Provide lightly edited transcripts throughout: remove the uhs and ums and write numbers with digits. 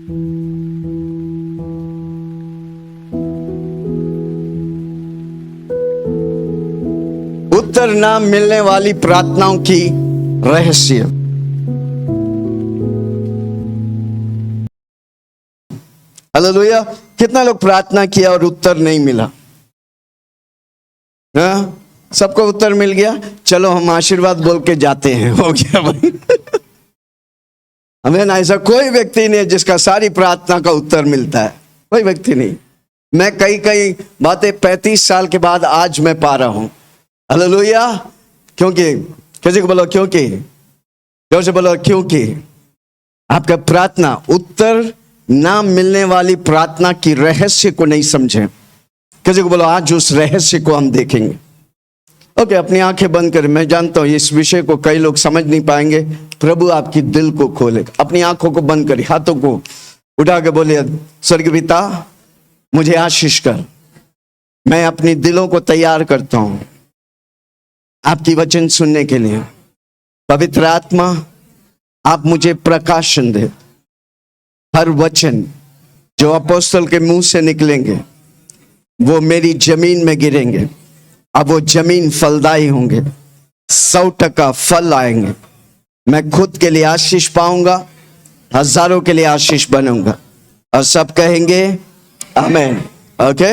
उत्तर ना मिलने वाली प्रार्थनाओं की रहस्य। हालेलुया। कितना लोग प्रार्थना किया और उत्तर नहीं मिला? हाँ, सबको उत्तर मिल गया। चलो हम आशीर्वाद बोल के जाते हैं, हो गया भाई। हमें ना ऐसा कोई व्यक्ति नहीं है जिसका सारी प्रार्थना का उत्तर मिलता है, कोई व्यक्ति नहीं। मैं कई कई बातें 35 साल के बाद आज मैं पा रहा हूं। हालेलुया। क्योंकि किसी को बोलो क्योंकि, जोर से बोलो क्योंकि आपका प्रार्थना, उत्तर ना मिलने वाली प्रार्थना की रहस्य को नहीं समझे। किसी को बोलो आज उस रहस्य को हम देखेंगे। ओके, अपनी आंखें बंद करें। मैं जानता हूं इस विषय को कई लोग समझ नहीं पाएंगे। प्रभु आपकी दिल को खोले। अपनी आंखों को बंद करिए, हाथों को उठा के बोलिए, स्वर्गीय पिता मुझे आशीष कर। मैं अपनी दिलों को तैयार करता हूं आपकी वचन सुनने के लिए। पवित्र आत्मा आप मुझे प्रकाशन दे। हर वचन जो अपोस्तल के मुंह से निकलेंगे वो मेरी जमीन में गिरेंगे। अब वो जमीन फलदायी होंगे, 100% फल आएंगे। मैं खुद के लिए आशीष पाऊंगा, हजारों के लिए आशीष बनूंगा। और सब कहेंगे आमेन। Okay,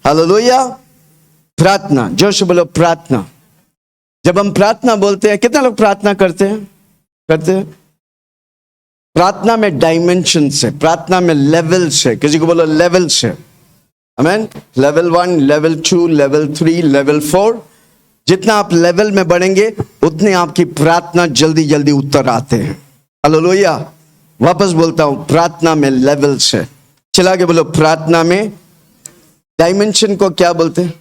hallelujah. प्रार्थना, जोर से बोलो प्रार्थना। जब हम प्रार्थना बोलते हैं, कितने लोग प्रार्थना करते हैं? प्रार्थना में डायमेंशन से, प्रार्थना में लेवल से। किसी को बोलो लेवल से। Amen. Level 1, level 2, level 3, level 4। जितना आप लेवल में बढ़ेंगे उतने आपकी प्रार्थना जल्दी जल्दी उत्तर आते हैं। हालेलुया। वापस बोलता हूं, प्रार्थना में लेवल से। चला के बोलो प्रार्थना में डायमेंशन को क्या बोलते हैं?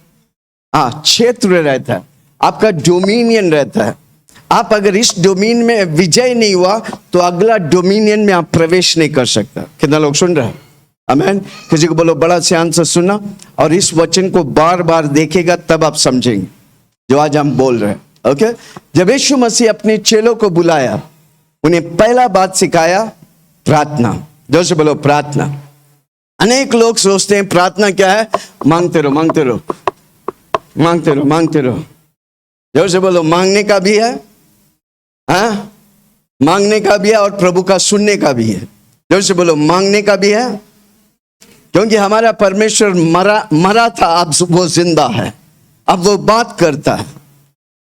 हाँ, क्षेत्र रहता है, आपका डोमिनियन रहता है। आप अगर इस डोमिनियन में विजय नहीं हुआ तो अगला डोमिनियन में आप प्रवेश नहीं कर सकता। कितना लोग सुन रहे हैं? आमेन। किसी को बोलो बड़ा ध्यान से सुनना और इस वचन को बार बार देखेगा, तब आप समझेंगे जो आज हम बोल रहे हैं। ओके, जब यीशु मसीह अपने चेलों को बुलाया, उन्हें पहला बात सिखाया प्रार्थना। जोर से बोलो प्रार्थना। अनेक लोग सोचते हैं प्रार्थना क्या है? मांगते रहो, मांगते रहो, मांगते रहो, मांगते रहो। जोर से बोलो मांगने का भी है, हाँ, मांगने का भी है और प्रभु का सुनने का भी है। जोर से बोलो मांगने का भी है। क्योंकि हमारा परमेश्वर मरा था, अब वो जिंदा है, अब वो बात करता है।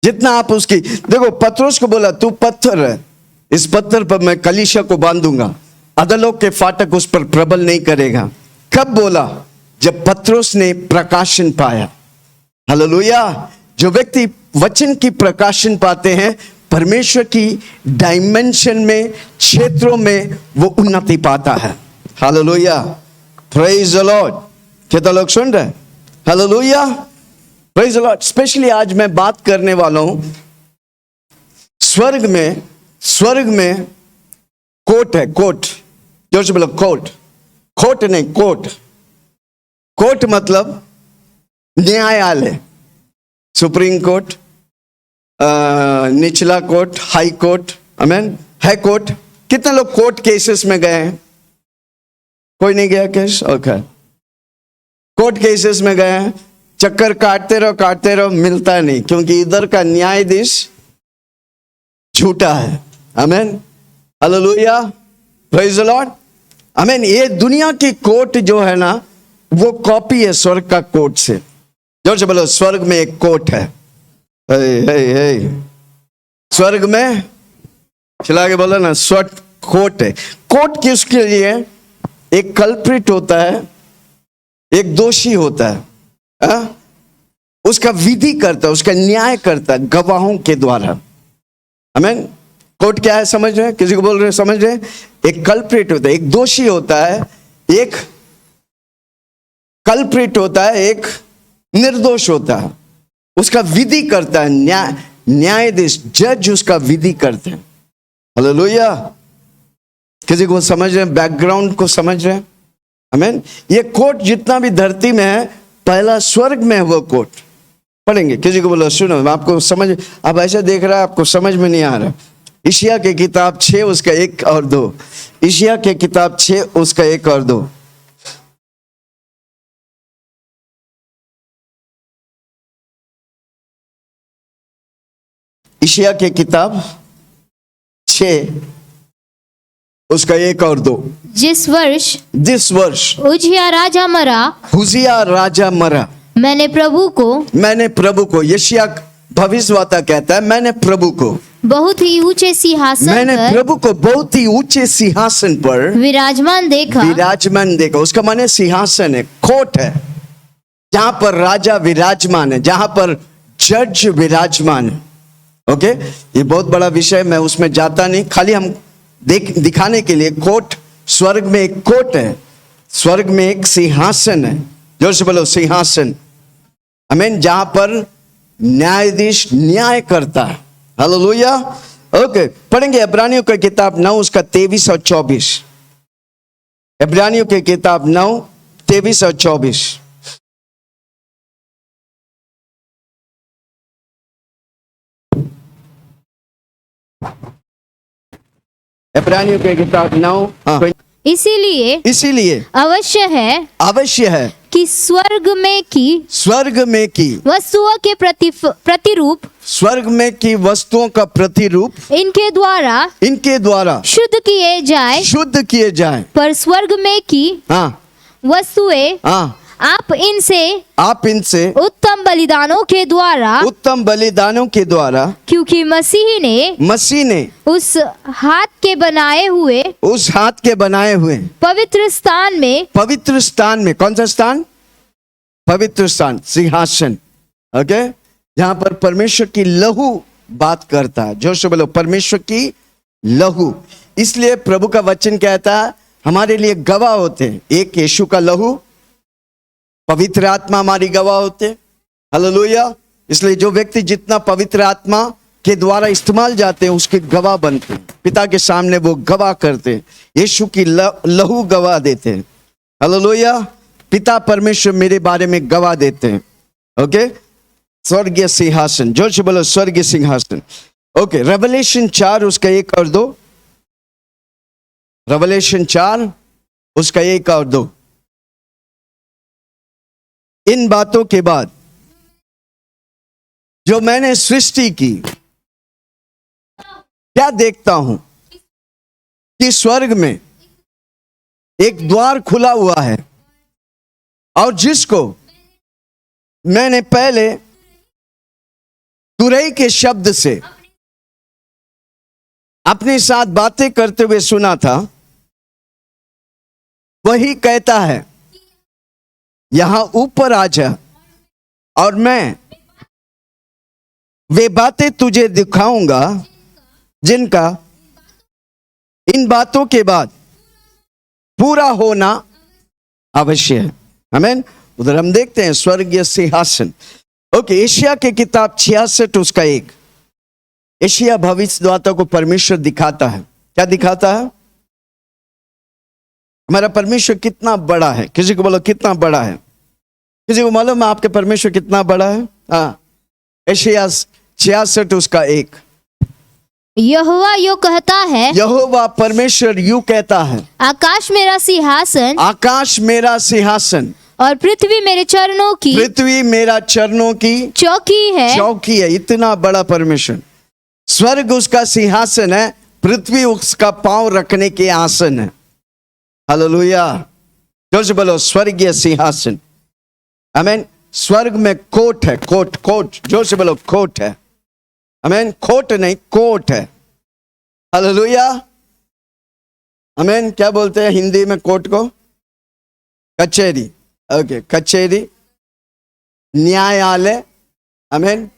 जितना आप उसकी, देखो पतरस को बोला तू पत्थर है, इस पत्थर पर मैं कलीसिया को बांधूंगा, अधलों के फाटक उस पर प्रबल नहीं करेगा। कब बोला? जब पतरस ने प्रकाशन पाया। हालेलुया। जो व्यक्ति वचन की प्रकाशन पाते हैं, परमेश्वर की डायमेंशन में, क्षेत्रों में वो उन्नति पाता है। हालेलुया। Praise the Lord. कितना लोग सुन रहे हैं? Hallelujah. Praise the Lord. Specially आज मैं बात करने वाला हूं स्वर्ग में कोर्ट है, कोर्ट। जोर से बोलो कोर्ट। कोर्ट नहीं, कोर्ट। कोर्ट मतलब न्यायालय, सुप्रीम कोर्ट, निचला कोर्ट, हाई कोर्ट। आमेन। है कोर्ट। कितने लोग कोर्ट केसेस में गए हैं? कोई नहीं गया केस? ओके। कोर्ट केसेस में गए हैं, चक्कर काटते रहो, मिलता नहीं, क्योंकि इधर का न्यायाधीश झूठा है। Amen. Hallelujah. Praise the lord. Amen. ये दुनिया की कोर्ट जो है ना, वो कॉपी है स्वर्ग का कोर्ट से। जोर से बोलो स्वर्ग में एक कोर्ट है। स्वर्ग में, चला के बोलो ना, स्वर्ग कोर्ट है। कोर्ट किसके लिए? एक कल्प्रिट होता है, एक दोषी होता है, उसका विधि करता है, उसका न्याय करता है गवाहों के द्वारा। आमीन। कोर्ट क्या है समझ रहे हैं? किसी को बोल रहे हैं समझ रहे हैं? एक कल्प्रिट होता है, एक दोषी होता है, एक कल्प्रिट होता है, एक निर्दोष होता है। उसका विधि करता है न्यायाधीश, जज उसका विधि करते हैं। हालेलुया। किसी को समझ रहे हैं? बैकग्राउंड को समझ रहे हैं? आमीन। ये कोर्ट जितना भी धरती में है, पहला स्वर्ग में है वो कोर्ट। पढ़ेंगे। किसी को बोलो सुनो, आपको समझ, आप ऐसे देख रहा है आपको समझ में नहीं आ रहा। इशिया के किताब 6 उसका 1 और 2। इशिया के किताब 6 उसका 1 और 2। इशिया के किताब 6 उसका 1 और 2। जिस वर्ष उजिया राजा मरा, हुजिया राजा मरा, मैंने प्रभु को, यशायाह भविष्यवक्ता कहता है, मैंने प्रभु को बहुत ही ऊंचे सिंहासन मैंने पर प्रभु को बहुत ही ऊंचे सिंहासन पर विराजमान देखा। उसका माने सिंहासन है, कोर्ट है, जहां पर राजा विराजमान है, जहां पर जज विराजमान है। ओके, ये बहुत बड़ा विषय, मैं उसमें जाता नहीं, खाली हम दिखाने के लिए कोर्ट, स्वर्ग में एक कोर्ट है, स्वर्ग में एक सिंहासन है, जोर से बोलो सिंहासन, आमीन, जहां पर न्यायाधीश न्याय करता है। हालेलुया। ओके, पढ़ेंगे इब्रानियों की किताब 9 उसका 23 और 24। इब्रानियों की किताब 9 23 और 24। इब्रानियों की किताब 9। इसीलिए अवश्य है कि स्वर्ग में की वस्तुओं के प्रतिरूप, स्वर्ग में की वस्तुओं का प्रतिरूप इनके द्वारा शुद्ध किए जाए, पर स्वर्ग में की वस्तुएं आप इनसे उत्तम बलिदानों के द्वारा, क्योंकि मसीह ने उस हाथ के बनाए हुए पवित्र स्थान में, कौन सा स्थान? पवित्र स्थान, सिंहासन, ओके, जहां पर परमेश्वर की लहू बात करता है। जोर से बोलो परमेश्वर की लहू। इसलिए प्रभु का वचन कहता है हमारे लिए गवाह होते हैं, एक यीशु का लहू, पवित्र आत्मा हमारी गवाह होते। हालेलुया। इसलिए जो व्यक्ति जितना पवित्र आत्मा के द्वारा इस्तेमाल जाते हैं उसके गवाह बनते हैं, पिता के सामने वो गवाह करते हैं, यीशु की लहू गवाह देते हैं। हालेलुया। पिता परमेश्वर मेरे बारे में गवाह देते हैं। ओके, स्वर्गीय सिंहासन, जोर से बोलो स्वर्गीय सिंहासन। ओके, रेवलेशन 4 उसका 1 और 2। रेवलेशन 4 उसका 1 और 2। इन बातों के बाद जो मैंने सृष्टि की, क्या देखता हूं कि स्वर्ग में एक द्वार खुला हुआ है, और जिसको मैंने पहले तुरई के शब्द से अपने साथ बातें करते हुए सुना था, वही कहता है यहां ऊपर आ जा, और मैं वे बातें तुझे दिखाऊंगा जिनका इन बातों के बाद पूरा होना अवश्य है। आमीन। उधर हम देखते हैं स्वर्गीय सिंहासन। ओके, एशिया की किताब 66 उसका 1। एशिया भविष्यद्वक्ता को परमेश्वर दिखाता है, क्या दिखाता है? हमारा परमेश्वर कितना बड़ा है। किसी को बोलो कितना बड़ा है। किसी को मालूम है आपके परमेश्वर कितना बड़ा है? हाँ, एशिया 66 उसका 1। यहोवा यो कहता है, यहोवा परमेश्वर यूं कहता है, आकाश मेरा सिंहासन और पृथ्वी मेरे चरणों की चौकी है। इतना बड़ा परमेश्वर। स्वर्ग उसका सिंहासन है, पृथ्वी उसका पांव रखने के आसन है। हालेलुया। जोर से बोलो स्वर्गीय सिंहासन। आमीन। स्वर्ग में कोर्ट है, कोर्ट, जोर से बोलो कोर्ट है। आमीन। खोट नहीं, कोर्ट है। हालेलुया। आमीन। क्या बोलते हैं हिंदी में कोर्ट को? कचहरी। ओके, कचहरी, न्यायालय, आमीन,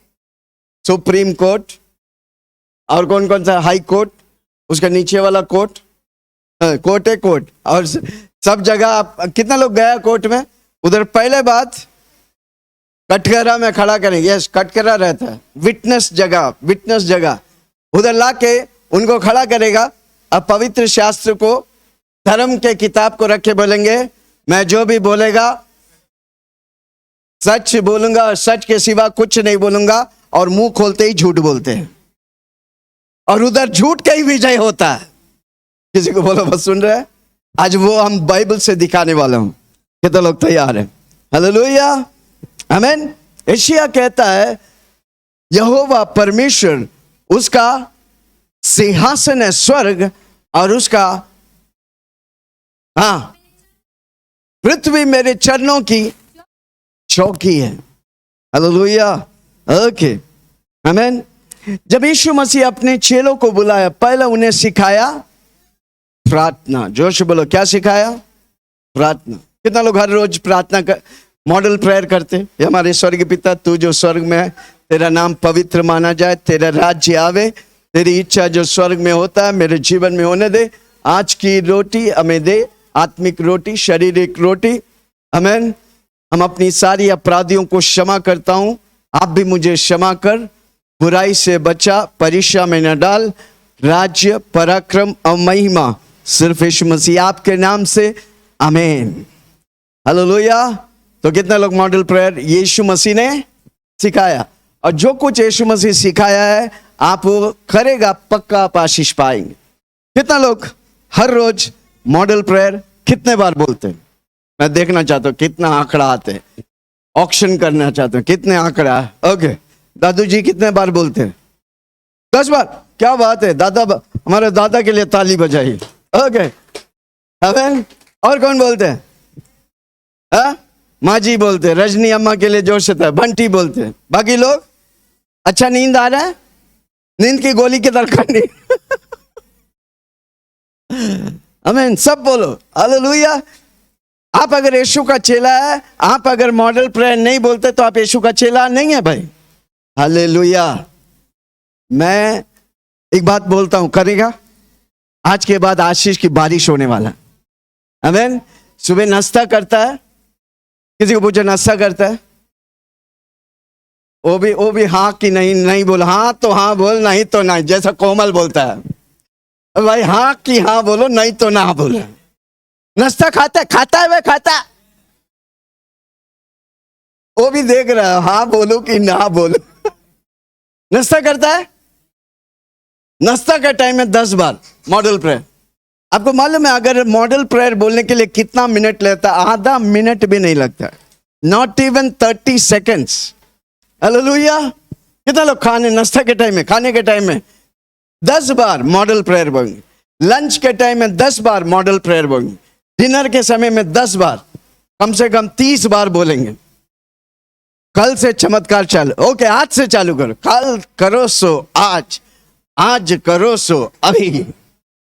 सुप्रीम कोर्ट, और कौन कौन सा? हाई कोर्ट, उसका नीचे वाला कोर्ट, कोर्ट है कोर्ट। और सब जगह आप कितना लोग गया कोर्ट में? उधर पहले बात कटघरा में खड़ा करेंगे। यस, कटघरा रहता है, विटनेस जगह उधर लाके उनको खड़ा करेगा। अब पवित्र शास्त्र को, धर्म के किताब को रख के बोलेंगे मैं जो भी बोलेगा सच बोलूंगा, सच के सिवा कुछ नहीं बोलूंगा, और मुंह खोलते ही झूठ बोलते हैं। और उधर झूठ का ही विजय होता है। किसी को बोलो बस सुन रहे हैं, आज वो हम बाइबल से दिखाने वाला हूं। कितने लोग तैयार हैं? हालेलुया, आमीन। यशायाह कहता है यहोवा परमेश्वर, उसका सिंहासन है स्वर्ग और उसका पृथ्वी मेरे चरणों की चौकी है। हालेलुया, ओके, आमीन। जब यीशु मसीह अपने चेलों को बुलाया, पहले उन्हें सिखाया प्रार्थना। जोश बोलो, क्या सिखाया? प्रार्थना। कितना लोग हर रोज प्रार्थना कर मॉडल प्रेयर करते? ये हमारे स्वर्गीय पिता, तू जो स्वर्ग में है, तेरा नाम पवित्र माना जाए, तेरा राज्य आवे, तेरी इच्छा जो स्वर्ग में होता है मेरे जीवन में होने दे। आज की रोटी हमें दे, आत्मिक रोटी, शारीरिक रोटी, आमीन। हम अपनी सारी अपराधियों को क्षमा करता हूं, आप भी मुझे क्षमा कर, बुराई से बचा, परीक्षा में न डाल, राज्य पराक्रम और महिमा सिर्फ यीशु मसीह आपके नाम से, आमीन। हालेलुया। तो कितने लोग मॉडल प्रेयर यीशु मसीह ने सिखाया, और जो कुछ यीशु मसीह सिखाया है आप वो करेगा, पक्का आप आशीष पाएंगे। कितना लोग हर रोज मॉडल प्रेयर कितने बार बोलते हैं? मैं देखना चाहता हूं कितना आंकड़ा आते हैं, ऑक्शन करना चाहता हूं कितने आंकड़ा। ओके, दादू जी कितने बार बोलते हैं? 10 बार। क्या बात है दादा, हमारे दादा के लिए ताली बजाइए। ओके, आमीन। और कौन बोलते हैं? माँ जी बोलते हैं, रजनी अम्मा के लिए जोर से था, बंटी बोलते हैं। बाकी लोग? अच्छा, नींद आ रहा है? नींद की गोली की तरह करनी। आमीन, सब बोलो हालेलुया। आप अगर यीशु का चेला है, आप अगर मॉडल प्रेयर नहीं बोलते तो आप यीशु का चेला नहीं है भाई। हालेलुया। मैं एक बात बोलता हूं, करेगा? आज के बाद आशीष की बारिश होने वाला। आमीन। सुबह नाश्ता करता है, किसी को पूछे नाश्ता करता है? वो भी हाँ कि नहीं बोल, हाँ तो हाँ बोल, नहीं तो नहीं, जैसा कोमल बोलता है भाई, हाँ कि हाँ बोलो, नहीं तो ना बोलो। नाश्ता खाता है वह खाता, वो भी देख रहा है हाँ बोलो कि ना बोलो। नाश्ता करता है, नाश्ता का टाइम है 10 बार मॉडल प्रेयर। आपको मालूम है अगर मॉडल प्रेयर बोलने के लिए कितना मिनट लेता? आधा मिनट भी नहीं लगता, नॉट इवन 30 सेकेंड्स। हालेलुया। कितना लोग नाश्ता के टाइम में, खाने के टाइम में 10 बार मॉडल प्रेयर बोलेंगे, लंच के टाइम में 10 बार मॉडल प्रेयर बोलेंगे, डिनर के समय में 10 बार, कम से कम 30 बार बोलेंगे। कल से चमत्कार चालू। ओके, आज से चालू करो। कल करो सो आज, आज करो सो अभी।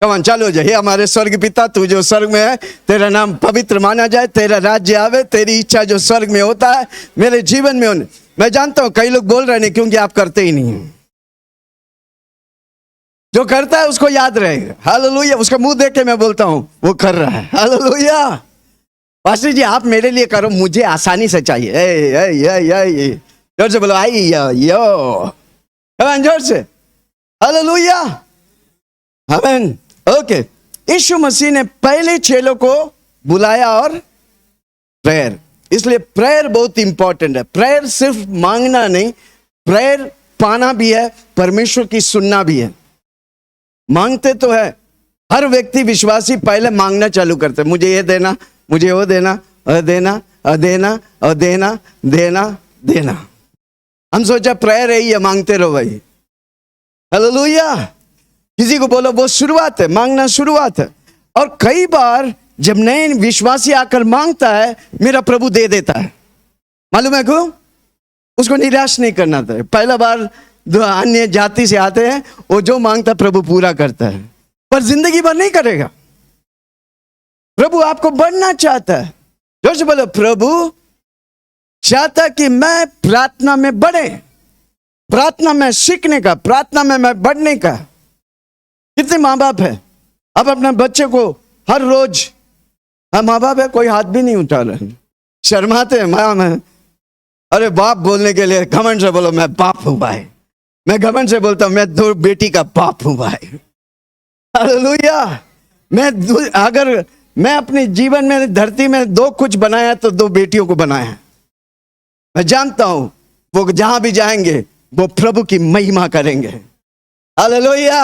कमान चालू हो जाए। हमारे स्वर्ग पिता, तू जो स्वर्ग में है, तेरा नाम पवित्र माना जाए, तेरा राज्य आवे, तेरी इच्छा जो स्वर्ग में होता है मेरे जीवन में होने। मैं जानता हूं कई लोग बोल रहे नहीं, क्योंकि आप करते ही नहीं। जो करता है उसको याद रहेगा। हालेलुया। उसका मुंह देख के मैं बोलता हूं वो कर रहा है। हालेलुया। पास्टर जी आप मेरे लिए करो, मुझे आसानी से चाहिए। जोर से बोलो, आई यो, जोर से हालेलुया, आमीन। ओके, यीशु मसीह ने पहले चेलों को बुलाया और प्रेयर, इसलिए प्रेयर बहुत इंपॉर्टेंट है। प्रेयर सिर्फ मांगना नहीं, प्रेयर पाना भी है, परमेश्वर की सुनना भी है। मांगते तो है, हर व्यक्ति विश्वासी पहले मांगना चालू करते, मुझे ये देना, मुझे वो देना, देना देना देना देना देना। हम सोचा प्रेयर है ये, मांगते रहो भाई। हालेलुया। किसी को बोलो वो शुरुआत है, मांगना शुरुआत है। और कई बार जब नए विश्वासी आकर मांगता है, मेरा प्रभु दे देता है। मालूम है क्यों? उसको निराश नहीं करना था। पहला बार अन्य जाति से आते हैं, वो जो मांगता प्रभु पूरा करता है, पर जिंदगी भर नहीं करेगा। प्रभु आपको बढ़ना चाहता है। जोर से बोलो, प्रभु चाहता कि मैं प्रार्थना में बढ़े, प्रार्थना में सीखने का, प्रार्थना में मैं बढ़ने का। कितने माँ बाप है अब अपने बच्चे को हर रोज, माँ बाप है कोई हाथ भी नहीं उठा रहे, शर्माते हैं माँ। अरे बाप बोलने के लिए घमंड से बोलो, मैं बाप हूं भाई। मैं घमंड से बोलता हूं, मैं 2 बेटी का बाप हूं भाई। हालेलुया। अगर मैं अपने जीवन में धरती में 2 कुछ बनाया तो 2 बेटियों को बनाया। मैं जानता हूं वो जहां भी जाएंगे वो प्रभु की महिमा करेंगे। Hallelujah,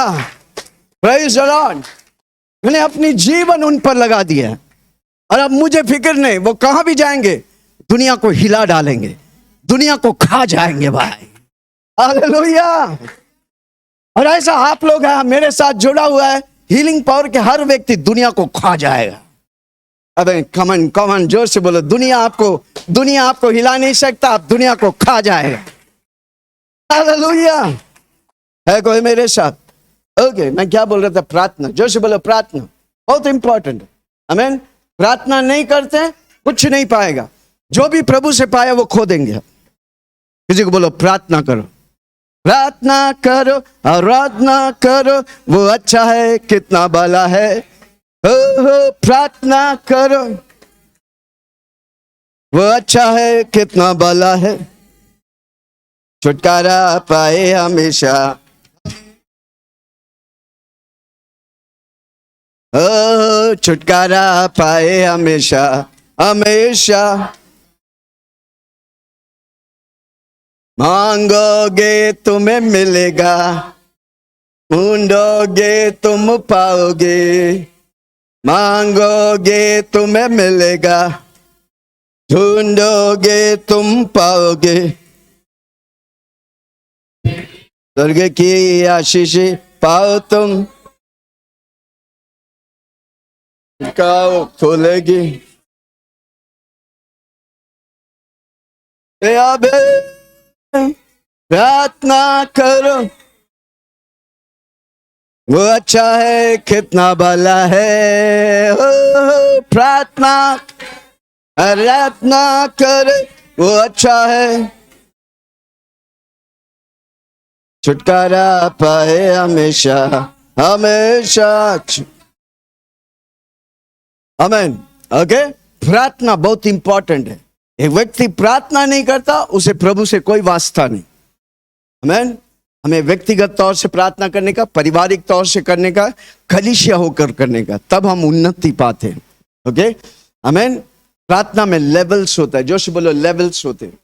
praise the Lord. मैंने अपनी जीवन उन पर लगा दिया है और अब मुझे फिक्र नहीं, वो कहां भी जाएंगे दुनिया को हिला डालेंगे, दुनिया को खा जाएंगे भाई। हालेलुया। और ऐसा आप लोग हैं, मेरे साथ जुड़ा हुआ है हीलिंग पावर के हर व्यक्ति दुनिया को खा जाएगा। अबे कमन कमन जोर से बोलो, दुनिया आपको हिला नहीं सकता, आप दुनिया को खा जाएगा। हालेलुया। है कोई मेरे साथ? ओके, मैं क्या बोल रहा था? प्रार्थना, जोर से बोलो प्रार्थना बहुत इंपॉर्टेंट है। आमीन। प्रार्थना नहीं करते कुछ नहीं पाएगा, जो भी प्रभु से पाया वो खो देंगे। किसी को बोलो प्रार्थना करो, प्रार्थना करो, आराधना करो, वो अच्छा है कितना भला है। हो प्रार्थना करो, वो अच्छा है कितना भला है, छुटकारा पाए हमेशा। ओ छुटकारा पाए हमेशा हमेशा। मांगोगे तुम्हें मिलेगा, ढूंढोगे तुम पाओगे, मांगोगे तुम्हें मिलेगा, ढूंढोगे तुम पाओगे। स्वर्ग की आशीष पाओ तुम, काओ खोलेगी। अब प्रार्थना करो, वो अच्छा है कितना भला है। ओ प्रार्थना करे, वो अच्छा है, छुटकारा पाए हमेशा हमेशा। आमीन। ओके, प्रार्थना बहुत इंपॉर्टेंट है। एक व्यक्ति प्रार्थना नहीं करता उसे प्रभु से कोई वास्ता नहीं। आमीन। हमें व्यक्तिगत तौर से प्रार्थना करने का, पारिवारिक तौर से करने का, कलीसिया होकर करने का, तब हम उन्नति पाते हैं। ओके, आमीन। प्रार्थना में लेवल्स होता है, जोश बोलो लेवल्स होते हैं,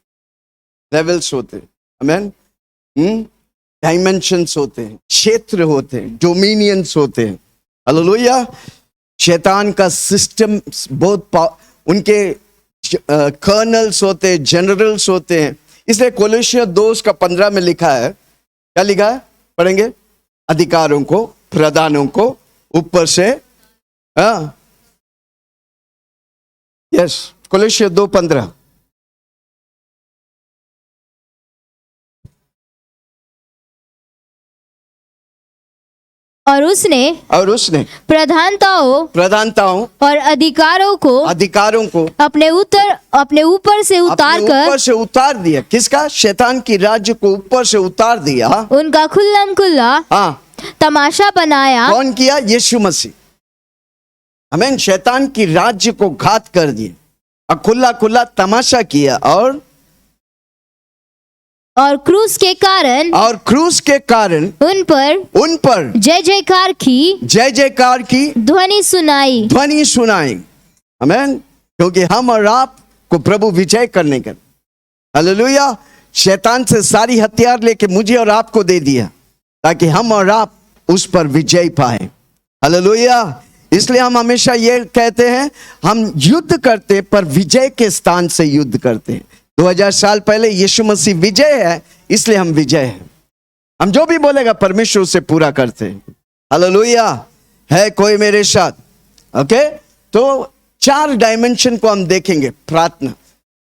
लेवल्स होते हैं। आमीन। डायमेंशंस होते हैं, क्षेत्र होते हैं, डोमिनियंस होते हैं। हालेलुया। शैतान का सिस्टम बहुत, उनके कर्नल्स होते हैं, जनरल्स होते हैं। इसलिए कोलोसियर 2:15 में लिखा है, क्या लिखा है पढ़ेंगे? अधिकारों को, प्रधानों को ऊपर से, यस, कोलोसियर 2:15। और उसने प्रधानताओं और अधिकारों को अपने ऊपर से उतार दिया। किसका? शैतान की राज्य को ऊपर से उतार दिया, उनका खुल्लम खुल्ला तमाशा बनाया। कौन किया? यीशु मसीह। आमीन। शैतान की राज्य को घात कर दिया और खुला खुला तमाशा किया, और क्रूस के कारण उन पर जय जयकार की ध्वनि सुनाई। आमीन। क्योंकि हम और आप को प्रभु विजय करने का, हालेलुया, शैतान से सारी हथियार लेके मुझे और आपको दे दिया ताकि हम और आप उस पर विजय पाए। हालेलुया। इसलिए हम हमेशा ये कहते हैं, हम युद्ध करते पर विजय के स्थान से युद्ध करते हैं। 2000 साल पहले यीशु मसीह विजय है, इसलिए हम विजय हैं। हम जो भी बोलेगा परमेश्वर उसे पूरा करते हैं। हालेलुया। है कोई मेरे साथ? ओके, तो 4 डायमेंशन को हम देखेंगे प्रार्थना।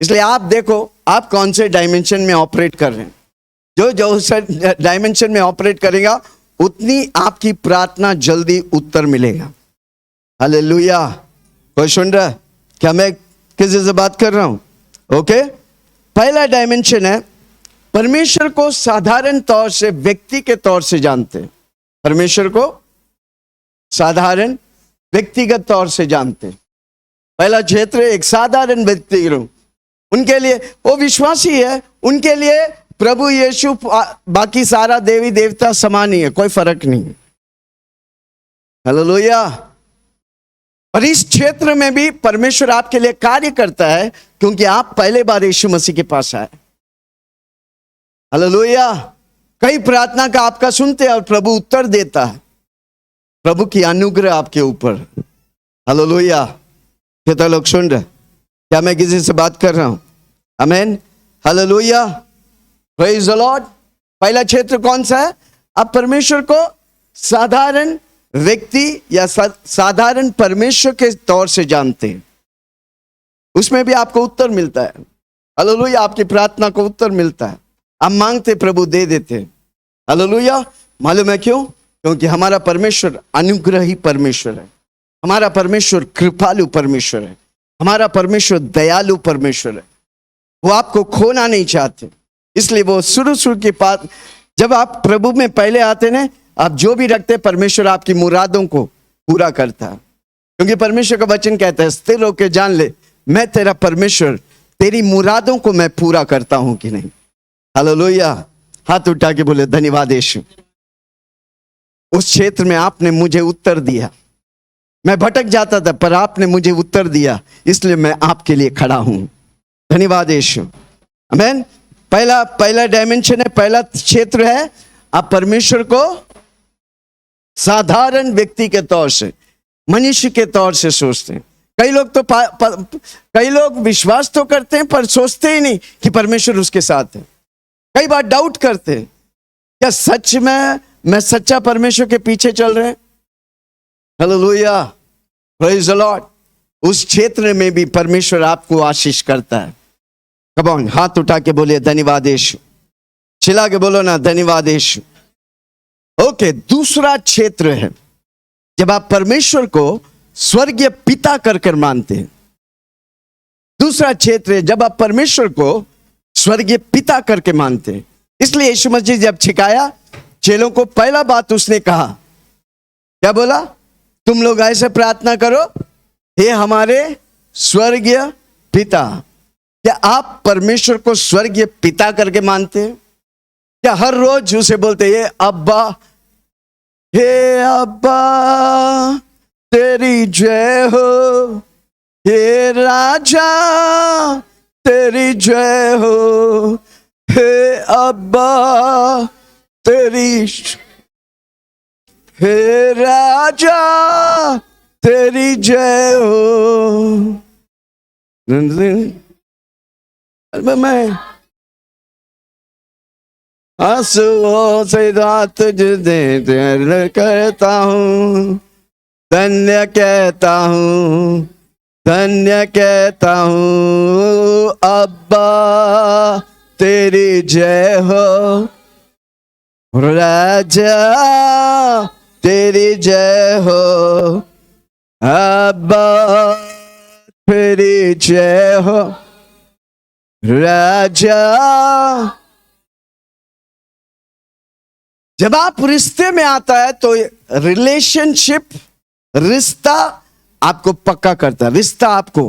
इसलिए आप देखो आप कौन से डायमेंशन में ऑपरेट कर रहे हैं। जो डायमेंशन में ऑपरेट करेगा उतनी आपकी प्रार्थना जल्दी उत्तर मिलेगा। हालेलुया। कोई सुन रहा है क्या? मैं किसी से बात कर रहा हूं? ओके, पहला डायमेंशन है, परमेश्वर को साधारण तौर से व्यक्ति के तौर से जानते हैं। परमेश्वर को साधारण व्यक्तिगत तौर से जानते हैं। पहला क्षेत्र एक साधारण व्यक्ति, उनके लिए वो विश्वासी है, उनके लिए प्रभु यीशु बाकी सारा देवी देवता समान ही है, कोई फर्क नहीं है। हालेलुया। और इस क्षेत्र में भी परमेश्वर आपके लिए कार्य करता है क्योंकि आप पहले बार यीशु मसीह के पास आए। हालेलुया। कई प्रार्थना का आपका सुनते हैं और प्रभु उत्तर देता है। प्रभु की अनुग्रह आपके ऊपर। हालेलुया। कितना लोग सुन रहे? क्या मैं किसी से बात कर रहा हूं? आमीन। हालेलुया। Praise the Lord. पहला क्षेत्र कौन सा है? आप परमेश्वर को साधारण व्यक्ति या साधारण परमेश्वर के तौर से जानते हैं, उसमें भी आपको उत्तर मिलता है। हालेलुया। आपकी प्रार्थना को उत्तर मिलता है। आप मांगते, प्रभु दे देते। हालेलुया। मालूम है क्यों? क्योंकि हमारा परमेश्वर अनुग्रही परमेश्वर है। हमारा परमेश्वर कृपालु परमेश्वर है। हमारा परमेश्वर दयालु परमेश्वर है। वो आपको खोना नहीं चाहते, इसलिए वो शुरू के पास जब आप प्रभु में पहले आते ना, आप जो भी रखते, परमेश्वर आपकी मुरादों को पूरा करता है। क्योंकि परमेश्वर का वचन कहता है, स्थिर होकर जान ले, मैं तेरा परमेश्वर तेरी मुरादों को मैं पूरा करता हूं कि नहीं। हालेलुया। हाथ उठा के बोले, धन्यवाद यीशु। उस क्षेत्र में आपने मुझे उत्तर दिया। मैं भटक जाता था पर आपने मुझे उत्तर दिया, इसलिए मैं आपके लिए खड़ा हूं। धन्यवाद यीशु। आमीन। पहला डायमेंशन है, पहला क्षेत्र है, आप परमेश्वर को साधारण व्यक्ति के तौर से, मनुष्य के तौर से सोचते हैं। कई लोग तो कई लोग विश्वास तो करते हैं पर सोचते ही नहीं कि परमेश्वर उसके साथ है। कई बार डाउट करते हैं, क्या सच में मैं सच्चा परमेश्वर के पीछे चल रहे हैं? हालेलुया। Praise the Lord. उस क्षेत्र में भी परमेश्वर आपको आशीष करता है। कम ऑन, हाथ उठा के बोलिए, धन्यवाद यीशु। चिल्ला के बोलो ना, धन्यवाद यीशु। ओके, दूसरा क्षेत्र है जब आप परमेश्वर को स्वर्गीय पिता कर मानते हैं। दूसरा क्षेत्र है जब आप परमेश्वर को स्वर्गीय पिता करके मानते हैं। इसलिए यीशु मसीह जब छिकाया चेलों को, पहला बात उसने कहा, क्या बोला? तुम लोग ऐसे प्रार्थना करो, हे हमारे स्वर्गीय पिता। क्या आप परमेश्वर को स्वर्गीय पिता करके मानते हैं? क्या हर रोज उसे बोलते, हे अब्बा, हे अब्बा तेरी जय हो, हे राजा तेरी जय हो, हे अब्बा तेरी, हे राजा तेरी जय हो। मैं आंसुओं से रात दे करता हूँ, धन्य कहता हूँ, धन्य कहता हूँ, अब्बा तेरी जय हो, राजा तेरी जय हो, अब्बा तेरी जय हो, राजा। जब आप रिश्ते में आता है तो रिलेशनशिप, रिश्ता आपको पक्का करता है। रिश्ता आपको,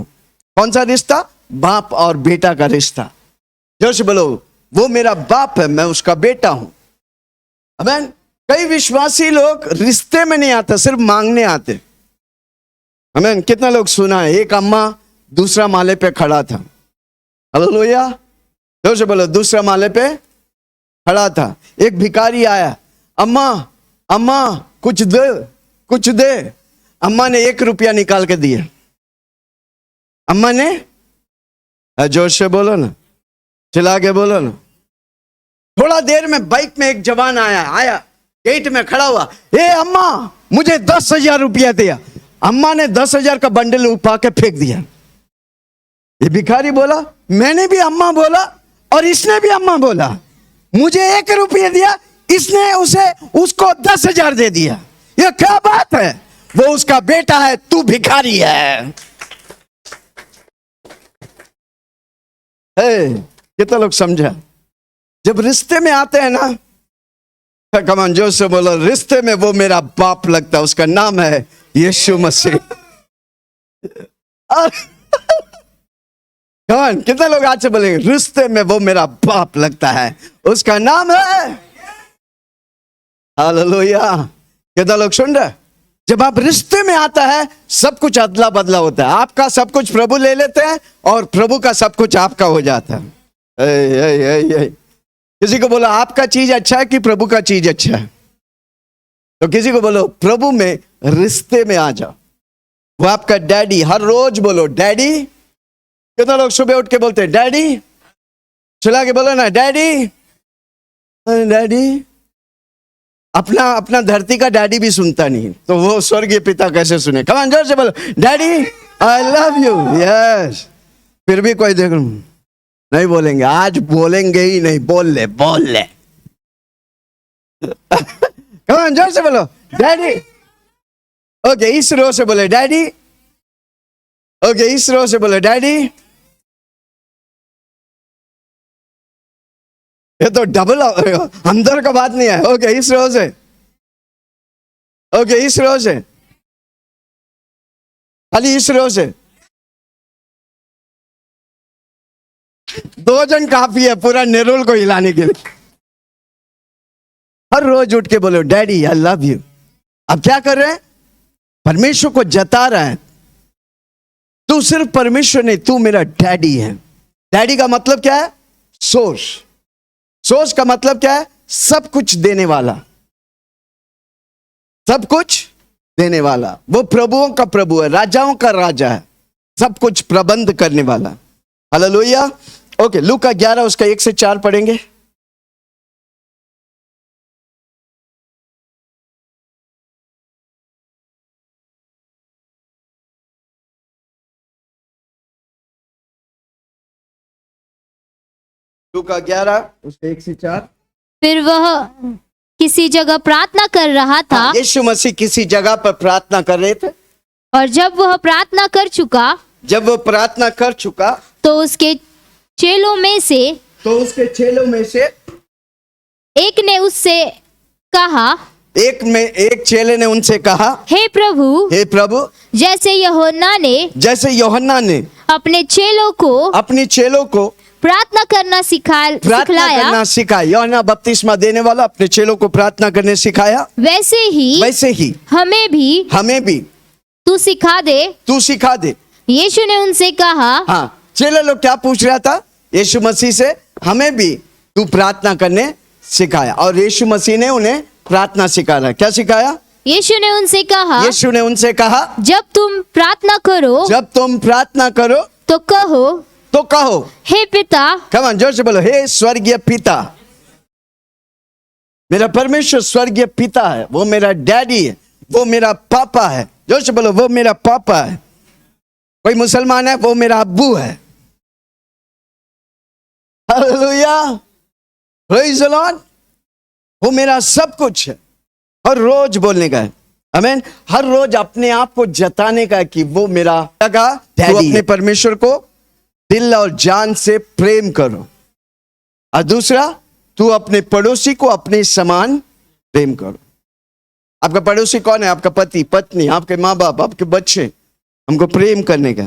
कौन सा रिश्ता? बाप और बेटा का रिश्ता। जोर से बोलो, वो मेरा बाप है, मैं उसका बेटा हूं। आमीन। कई विश्वासी लोग रिश्ते में नहीं आते, सिर्फ मांगने आते। आमीन। कितना लोग सुना है, एक अम्मा दूसरा माले पे खड़ा था। हालेलुया। जोर से बोलो, दूसरा माले पे खड़ा था। एक भिखारी आया, अम्मा अम्मा कुछ दे, कुछ दे। अम्मा ने 1 रुपया निकाल के दिया। अम्मा ने, जोर से बोलो ना, चिल्ला के बोलो ना। थोड़ा देर में बाइक में एक जवान आया गेट में खड़ा हुआ, ए अम्मा मुझे 10,000 रुपया दिया। अम्मा ने 10,000 का बंडल उठा के फेंक दिया। ये भिखारी बोला, मैंने भी अम्मा बोला और इसने भी अम्मा बोला, मुझे 1 रुपया दिया, इसने उसको 10,000 दे दिया। ये क्या बात है? वो उसका बेटा है, तू भिखारी है। कितना लोग समझा? जब रिश्ते में आते हैं ना, कमान जोर से बोलो, रिश्ते में वो मेरा बाप लगता है, उसका नाम है यीशु मसीह। कमान, कितना लोग आज से बोलेंगे, रिश्ते में वो मेरा बाप लगता है, उसका नाम है। हालेलुया। कितना लोग सुन रहे? जब आप रिश्ते में आता है, सब कुछ अदला बदला होता है। आपका सब कुछ प्रभु ले लेते हैं और प्रभु का सब कुछ आपका हो जाता है। किसी को बोलो आपका चीज अच्छा है कि प्रभु का चीज अच्छा है, तो किसी को बोलो प्रभु में रिश्ते में आ जाओ। वो आपका डैडी, हर रोज बोलो डैडी। कितने लोग सुबह उठ के बोलते हैं डैडी? चला के बोलो ना डैडी डैडी। अपना अपना धरती का डैडी भी सुनता नहीं, तो वो स्वर्गीय पिता कैसे सुने? कम ऑन, जोर से बोलो daddy I love you. Yes. फिर भी कोई देख नहीं बोलेंगे, आज बोलेंगे ही नहीं, बोल ले बोल ले। कम ऑन, जोर से बोलो डैडी। ओके, इस रो से बोले डैडी। ओके, इस रो से बोले डैडी। ये तो डबल अंदर का बात नहीं है। ओके, इस रो से। ओके, इस रो से, खाली इस रो से। 2 जन काफी है पूरा नेरुल को हिलाने के लिए। हर रोज उठ के बोलो डैडी आई लव यू। अब क्या कर रहे हैं? परमेश्वर को जता रहा है, तू सिर्फ परमेश्वर नहीं, तू मेरा डैडी है। डैडी का मतलब क्या है? सोर्स। सोर्स का मतलब क्या है? सब कुछ देने वाला, सब कुछ देने वाला। वो प्रभुओं का प्रभु है, राजाओं का राजा है, सब कुछ प्रबंध करने वाला। हालेलुया। ओके, लूका 11 उसका 1 से 4 पढ़ेंगे। लूका 11 उसका 1 से 4। फिर वह किसी जगह प्रार्थना कर रहा था, यीशु मसीह किसी जगह पर प्रार्थना कर रहे थे, और जब वह प्रार्थना कर चुका जब वो प्रार्थना कर चुका तो उसके चेलों में से एक ने उससे कहा, एक चेले ने उनसे कहा, हे प्रभु, जैसे यूहन्ना ने अपने चेलों को प्रार्थना करना सिखाया, यूहन्ना बपतिस्मा देने वाला अपने चेलों को प्रार्थना करने सिखाया, वैसे ही हमें भी तू सिखा दे। यीशु ने उनसे कहा, हाँ, चेले लोग क्या पूछ रहा था यीशु मसीह से? हमें भी तू प्रार्थना करने सिखाया। और यीशु मसीह ने उन्हें प्रार्थना सिखाया। क्या सिखाया? यीशु ने उनसे कहा, जब तुम प्रार्थना करो तो कहो, हे पिता। कम ऑन, जोर से बोलो, हे स्वर्गीय पिता। मेरा परमेश्वर स्वर्गीय पिता है, वो मेरा डैडी है, वो मेरा पापा है। जोर से बोलो, वो मेरा पापा है। कोई मुसलमान है, वो मेरा अब्बू है। Hallelujah, praise the Lord. वो मेरा सब कुछ है। हर रोज बोलने का है, आमीन। हर रोज अपने आप को जताने का कि वो मेरा डैडी। तू अपने परमेश्वर को दिल और जान से प्रेम करो, और दूसरा, तू अपने पड़ोसी को अपने समान प्रेम करो। आपका पड़ोसी कौन है? आपका पति, पत्नी, आपके माँ बाप, आपके बच्चे। हमको प्रेम करने का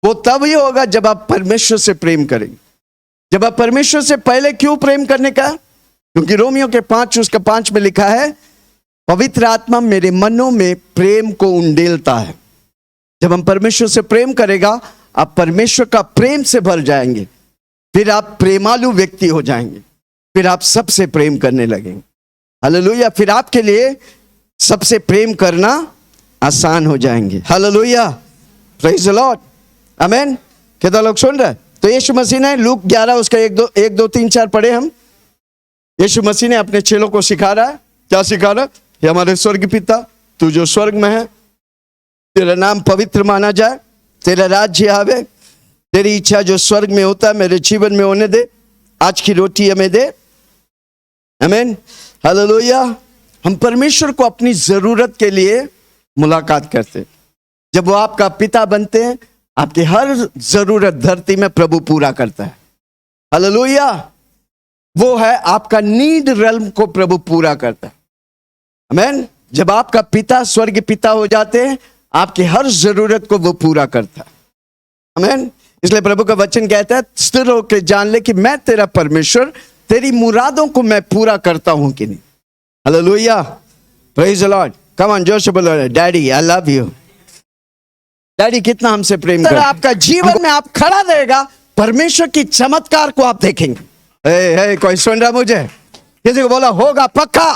वो तब ही होगा जब आप परमेश्वर से प्रेम करेंगे। जब आप परमेश्वर से पहले क्यों प्रेम करने का? क्योंकि रोमियो के 5 उसका 5 में लिखा है, पवित्र आत्मा मेरे मनों में प्रेम को उंडेलता है। जब हम परमेश्वर से प्रेम करेगा, आप परमेश्वर का प्रेम से भर जाएंगे, फिर आप प्रेमालु व्यक्ति हो जाएंगे, फिर आप सबसे प्रेम करने लगेंगे। हालेलुया। फिर आपके लिए सबसे प्रेम करना आसान हो जाएंगे। हालेलुया, प्रेज़ द लॉर्ड, आमीन। कितना लोग सुन रहे हैं? तो यीशु मसीह ने लूक 11 उसका 1 2 3 4 पढ़े हम। यीशु मसीह ने अपने चेलों को सिखा रहा है। क्या सिखा रहा है? हे हमारे स्वर्ग पिता, तू जो स्वर्ग में है, तेरा नाम पवित्र माना जाए, तेरा राज्य आवे, तेरी इच्छा जो स्वर्ग में होता है मेरे जीवन में होने दे। आज की रोटी हमें दे। आमीन, हालेलुया। हम परमेश्वर को अपनी जरूरत के लिए मुलाकात करते हैं। जब वो आपका पिता बनते हैं, आपकी हर जरूरत धरती में प्रभु पूरा करता है। हालेलुया। वो है आपका नीड रेल्म को प्रभु पूरा करता है। आमीन। जब आपका पिता स्वर्ग पिता हो जाते हैं, आपकी हर जरूरत को वो पूरा करता है। आमीन। इसलिए प्रभु का वचन कहता है, स्थिर होकर जान ले कि मैं तेरा परमेश्वर, तेरी मुरादों को मैं पूरा करता हूं कि नहीं। Hallelujah, praise the Lord. Come on, जोर से बोलो, daddy I love you. Daddy कितना हमसे प्रेम करता है। आपका जीवन में आप खड़ा रहेगा, परमेश्वर की चमत्कार को आप देखेंगे। हे कोई सुन रहा मुझे? किसी को बोला होगा पक्का।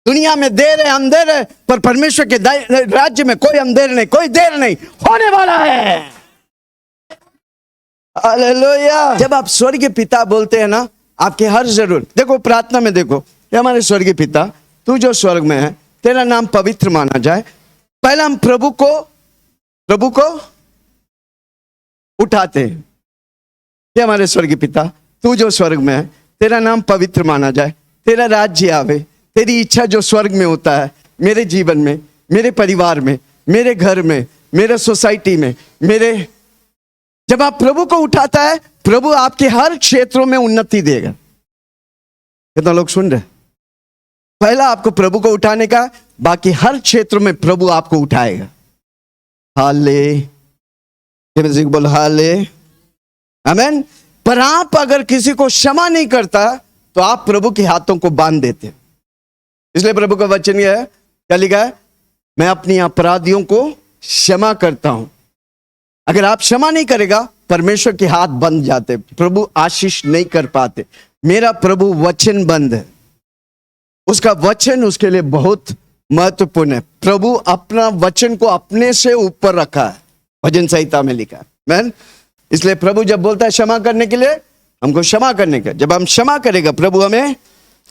दुनिया में देर है, अंधेर है, पर परमेश्वर के राज्य में कोई अंधेर नहीं, कोई देर नहीं, होने वाला है। हालेलुया। जब आप स्वर्गीय पिता बोलते हैं ना, आपके हर जरूरत, देखो प्रार्थना में देखो, ये हमारे स्वर्गीय पिता, तू जो स्वर्ग में है, तेरा नाम पवित्र माना जाए। पहला हम प्रभु को उठाते हैं। ये हमारे स्वर्गीय पिता, तू जो स्वर्ग में है, तेरा नाम पवित्र माना जाए, तेरा राज्य आवे, तेरी इच्छा जो स्वर्ग में होता है, मेरे जीवन में, मेरे परिवार में, मेरे घर में, मेरे सोसाइटी में, मेरे। जब आप प्रभु को उठाता है, प्रभु आपके हर क्षेत्रों में उन्नति देगा। कितना लोग सुन रहे? पहला आपको प्रभु को उठाने का, बाकी हर क्षेत्र में प्रभु आपको उठाएगा। हाले बोल हाले, आमीन। पर आप अगर किसी को क्षमा नहीं करता, तो आप प्रभु के हाथों को बांध देते। इसलिए प्रभु का वचन यह है, क्या लिखा है? मैं अपनी अपराधियों को क्षमा करता हूं। अगर आप क्षमा नहीं करेगा, परमेश्वर के हाथ बंद जाते, प्रभु आशीष नहीं कर पाते। मेरा प्रभु वचन बंद है, उसका वचन उसके लिए बहुत महत्वपूर्ण है। प्रभु अपना वचन को अपने से ऊपर रखा है, भजन संहिता में लिखा है। मैन, इसलिए प्रभु जब बोलता है क्षमा करने के लिए, हमको क्षमा करने का, जब हम क्षमा करेगा, प्रभु हमें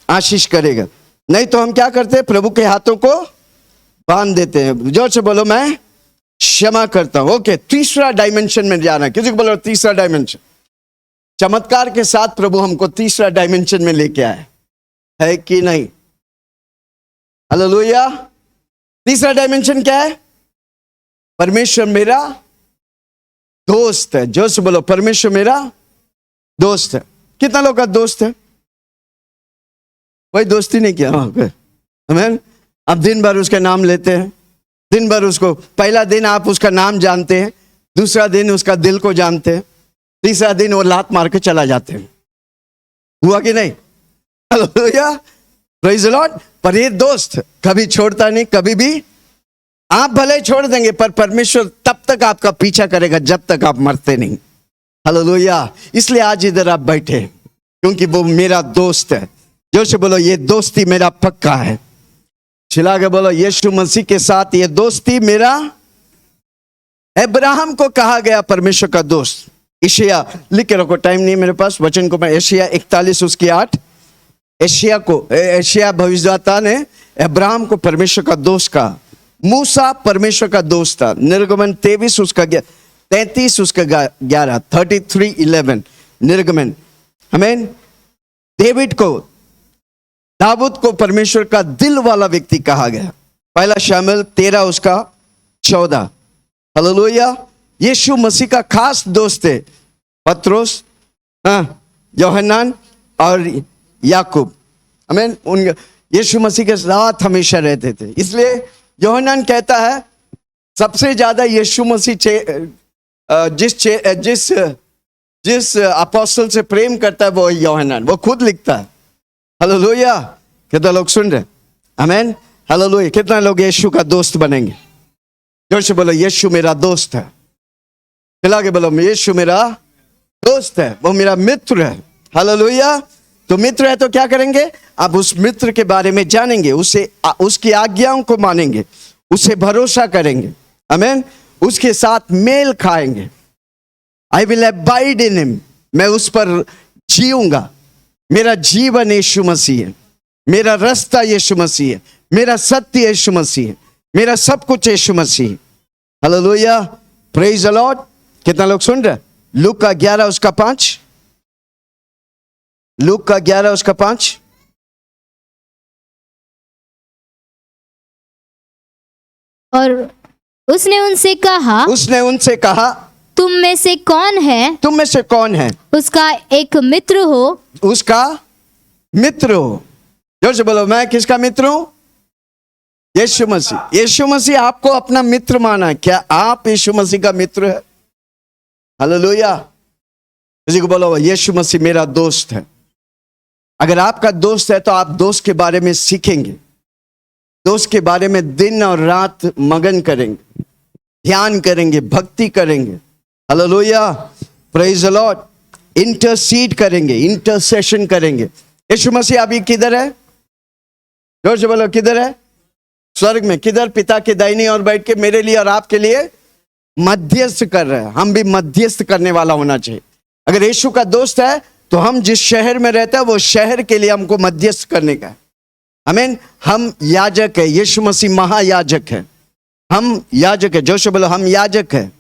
आशीष करेगा। नहीं तो हम क्या करते हैं? प्रभु के हाथों को बांध देते हैं। जोर से बोलो, मैं क्षमा करता हूं। ओके, तीसरा डायमेंशन में जाना है। किसी को बोलो तीसरा डायमेंशन। चमत्कार के साथ प्रभु हमको तीसरा डायमेंशन में लेके आए, है कि नहीं? हालेलुया। तीसरा डायमेंशन क्या है? परमेश्वर मेरा दोस्त है। जोर से बोलो, परमेश्वर मेरा दोस्त है। कितना लोग का दोस्त है? कोई दोस्ती नहीं किया? आमीन। अब दिन भर उसका नाम लेते हैं, दिन भर उसको, पहला दिन आप उसका नाम जानते हैं, दूसरा दिन उसका दिल को जानते हैं, तीसरा दिन वो लात मार के चला जाते हैं। हुआ कि नहीं? Hallelujah, praise the Lord. पर ये दोस्त कभी छोड़ता नहीं, कभी भी। आप भले छोड़ देंगे, पर परमेश्वर तब तक आपका पीछा करेगा जब तक आप मरते नहीं। हालेलुया। इसलिए आज इधर आप बैठे, क्योंकि वो मेरा दोस्त है। जोर से बोलो, ये दोस्ती मेरा पक्का है। चिल्ला के बोलो, यीशु मसीह के साथ ये दोस्ती मेरा। अब्राहम को कहा गया परमेश्वर का दोस्त। यशायाह लिख के रखो, टाइम नहीं मेरे पास, वचन को मैं, यशायाह 41 उसकी 8। यशायाह भविष्यद्वक्ता ने अब्राहम को परमेश्वर का दोस्त कहा। मूसा परमेश्वर का दोस्त था। निर्गमन 23 उसका 33 उसका 11, 33:11 निर्गमन। आमीन। दाऊद को परमेश्वर का दिल वाला व्यक्ति कहा गया। पहला शामिल 13 उसका 14। हालेलुया। यीशु मसीह का खास दोस्त है पत्रोस, यूहन्ना और याकूब। आमीन। उन यीशु मसीह के साथ हमेशा रहते थे। इसलिए यूहन्ना कहता है, सबसे ज्यादा यीशु मसीह जिस अपोस्टल से प्रेम करता है वो यूहन्ना, वो खुद लिखता है। हालेलुया। कितना लोग सुन रहे? आमीन। हालेलुया। कितना लोग यीशु का दोस्त बनेंगे? जोर से बोलो, यीशु मेरा दोस्त है। चिल्ला के बोलो, यीशु मेरा दोस्त है, वो मेरा मित्र है। हालेलुया। तो मित्र है तो क्या करेंगे? आप उस मित्र के बारे में जानेंगे, उसकी आज्ञाओं को मानेंगे, उसे भरोसा करेंगे। आमीन। उसके साथ मेल खाएंगे। I will abide in him, मैं उस पर जीऊंगा। मेरा जीवन यीशु मसीह है, मेरा रास्ता यीशु मसीह है, मेरा सत्य यीशु मसीह है, मेरा सब कुछ यीशु मसीह है। हालेलुया। Praise the Lord. कितना लोग सुन रहे? लूका 11 उसका 5। लूका 11 उसका 5। और उसने उनसे कहा, तुम में से कौन है उसका एक मित्र हो? जोर से बोलो, मैं किसका मित्र हूं? यीशु मसीह। यीशु मसीह आपको अपना मित्र माना है। क्या आप यीशु मसीह का मित्र है? हालेलुया। किसी को बोलो, यीशु मसीह मेरा दोस्त है। अगर आपका दोस्त है तो आप दोस्त के बारे में सीखेंगे, दोस्त के बारे में दिन और रात मगन करेंगे, ध्यान करेंगे, भक्ति करेंगे। Hallelujah. Praise the Lord. Intercede करेंगे, इंटरसेशन करेंगे। यीशु मसीह अभी किधर है? जोर से बोलो, किधर है? स्वर्ग में। किधर? पिता के दाहिनी ओर बैठ के मेरे लिए और आपके लिए मध्यस्थ कर रहे हैं। हम भी मध्यस्थ करने वाला होना चाहिए। अगर यीशु का दोस्त है तो हम जिस शहर में रहते हैं वो शहर के लिए हमको मध्यस्थ करने का है। आमीन। हम याजक है, यीशु मसीह महायाजक है। हम याजक है, जोर से बोलो, हम याजक है।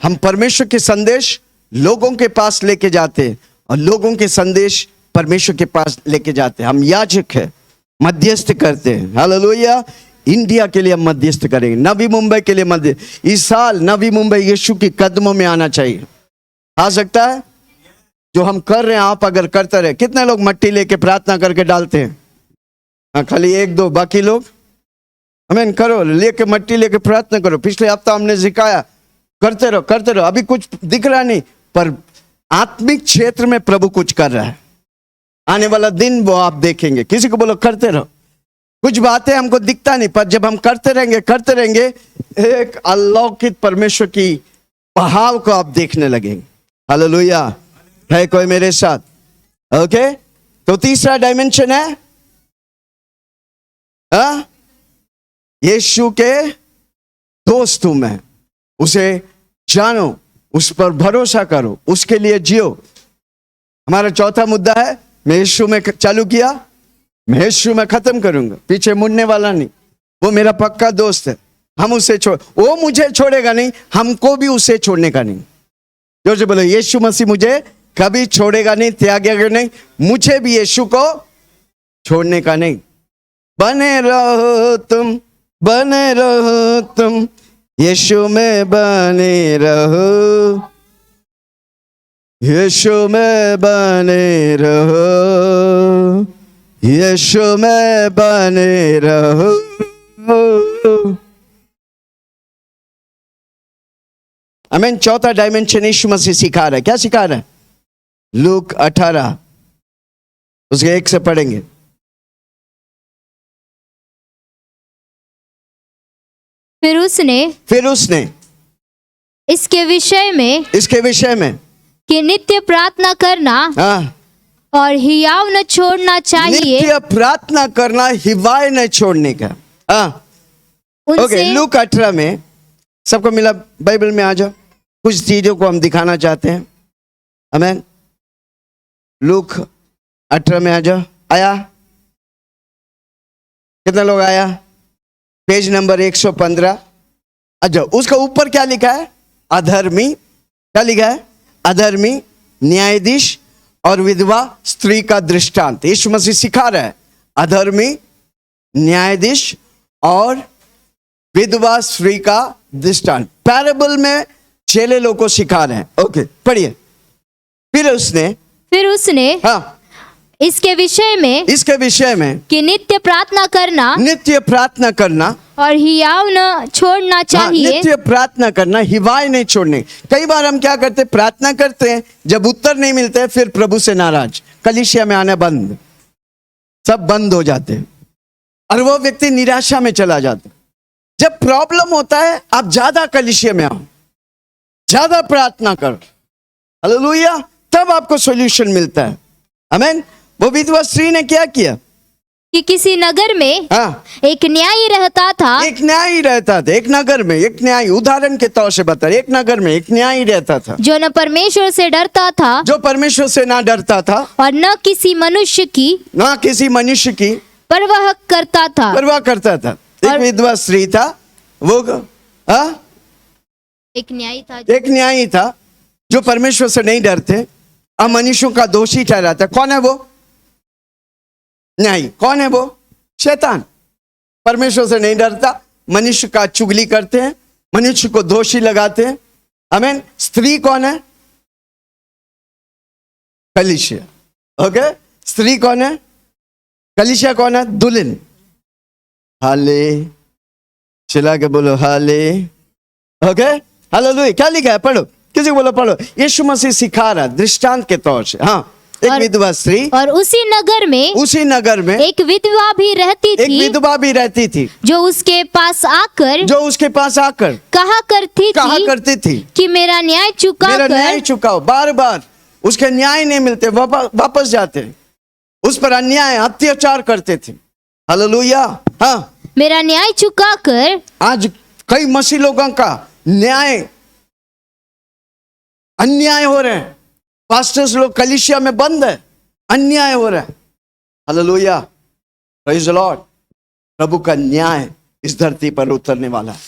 हम परमेश्वर के संदेश लोगों के पास लेके जाते हैं और लोगों के संदेश परमेश्वर के पास लेके जाते हैं। हम याजक है, मध्यस्थ करते हैं। हालेलुया। इंडिया के लिए हम मध्यस्थ करेंगे, नवी मुंबई के लिए मध्यस्थ। इस साल नवी मुंबई यीशु के कदमों में आना चाहिए। आ सकता है? जो हम कर रहे हैं आप अगर करते रहे। कितने लोग मट्टी लेके प्रार्थना करके डालते हैं? हाँ, खाली एक दो, बाकी लोग आमीन करो, लेके मट्टी लेके प्रार्थना करो। पिछले हफ्ता हमने सिखाया, करते रहो करते रहो। अभी कुछ दिख रहा नहीं, पर आत्मिक क्षेत्र में प्रभु कुछ कर रहा है। आने वाला दिन वो आप देखेंगे। किसी को बोलो करते रहो। कुछ बातें हमको दिखता नहीं, पर जब हम करते रहेंगे एक अलौकिक परमेश्वर की बहाव को आप देखने लगेंगे। हालेलुया। है कोई मेरे साथ? ओके। तो तीसरा डायमेंशन है यीशु के दोस्त हूं मैं। उसे जानो, उस पर भरोसा करो, उसके लिए जियो। हमारा चौथा मुद्दा है, मैं यीशु में चालू किया, मैं यीशु में खत्म करूंगा। पीछे मुड़ने वाला नहीं। वो मेरा पक्का दोस्त है। हम उसे वो मुझे छोड़ेगा नहीं, हमको भी उसे छोड़ने का नहीं। जोर से बोलो, यीशु मसीह मुझे कभी छोड़ेगा नहीं, त्यागेगा नहीं। मुझे भी यीशु को छोड़ने का नहीं। बने रहो तुम, बने रहो तुम, यीशु में बने रहो, यीशु में बने रहो, यीशु में बने रहो। आमीन। चौथा डायमेंशन यीशु मसीह सिखा रहा है। क्या सिखा रहा है? लूक 18 उसके 1 से पढ़ेंगे। फिर उसने इसके विषय में कि नित्य प्रार्थना करना और हियाव न छोड़ना चाहिए। नित्य प्रार्थना करना, हिवाय न छोड़ने का। ओके। लूक 18 में सबको मिला, बाइबल में आ जाओ। कुछ चीजों को हम दिखाना चाहते हैं। आमीन। लूक 18 में आ जाओ। आया? कितने लोग आया? Page number 115। अच्छा, उसका ऊपर क्या लिखा है? अधर्मी। क्या लिखा है? अधर्मी, न्यायाधीश और विधवा स्त्री का दृष्टांत। यीशु मसीह सिखा रहा है अधर्मी, न्यायाधीश और विधवा स्त्री का दृष्टांत। पैराबल में चेले लोग को सिखा रहे हैं। ओके, पढ़िए। फिर उसने हाँ, इसके विषय में कि नित्य प्रार्थना करना और हियाव न छोड़ना चाहिए। नित्य प्रार्थना करना, हिवाय नहीं छोड़ने। कई बार हम क्या करते, प्रार्थना करते हैं, जब उत्तर नहीं मिलते हैं फिर प्रभु से नाराज, कलीसिया में आना बंद, सब बंद हो जाते हैं और वो व्यक्ति निराशा में चला जाता है। जब प्रॉब्लम होता है आप ज्यादा कलीसिया में आओ, ज्यादा प्रार्थना करो। हालेलुया। तब आपको सॉल्यूशन मिलता है। आमीन। वो विधवा स्त्री ने क्या किया कि किसी नगर में एक न्यायी रहता था। एक न्यायी रहता था। एक नगर में एक न्यायी, उदाहरण के तौर से बता, एक नगर में एक न्यायी रहता था जो न परमेश्वर से डरता था, जो परमेश्वर से ना डरता था और न किसी मनुष्य की परवाह करता था। एक विधवा स्त्री था, वो एक न्यायी था जो परमेश्वर से नहीं डरते और मनुष्यों का दोषी ठहराता। कौन है वो न्यायी? कौन है वो? शैतान। परमेश्वर से नहीं डरता, मनुष्य का चुगली करते हैं, मनुष्य को दोषी लगाते हैं। आमीन। स्त्री कौन है? कलीसिया। ओके। स्त्री कौन है? कलीसिया कौन है? दुल्हन। हाले, चिल्ला के बोलो हाले। ओके। हालेलुया। क्या लिखा है? पढ़ो, किसी को बोलो पढ़ो। यीशु मसीह सिखा रहा है दृष्टांत के तौर से। हाँ, एक विधवा स्त्री और उसी नगर में एक विधवा भी रहती थी जो उसके पास आकर कहा करती थी कि मेरा न्याय चुकाओ। बार बार उसके न्याय नहीं मिलते, वापस जाते, उस पर अन्याय अत्याचार करते थे। हालेलुया। हाँ, मेरा न्याय चुकाकर, आज कई मसीह लोगों का न्याय अन्याय हो रहे हैं। पास्टर्स लोग कलीसिया में बंद है, अन्याय हो रहा है। Hallelujah, praise the lord. प्रभु का न्याय इस धरती पर उतरने वाला है,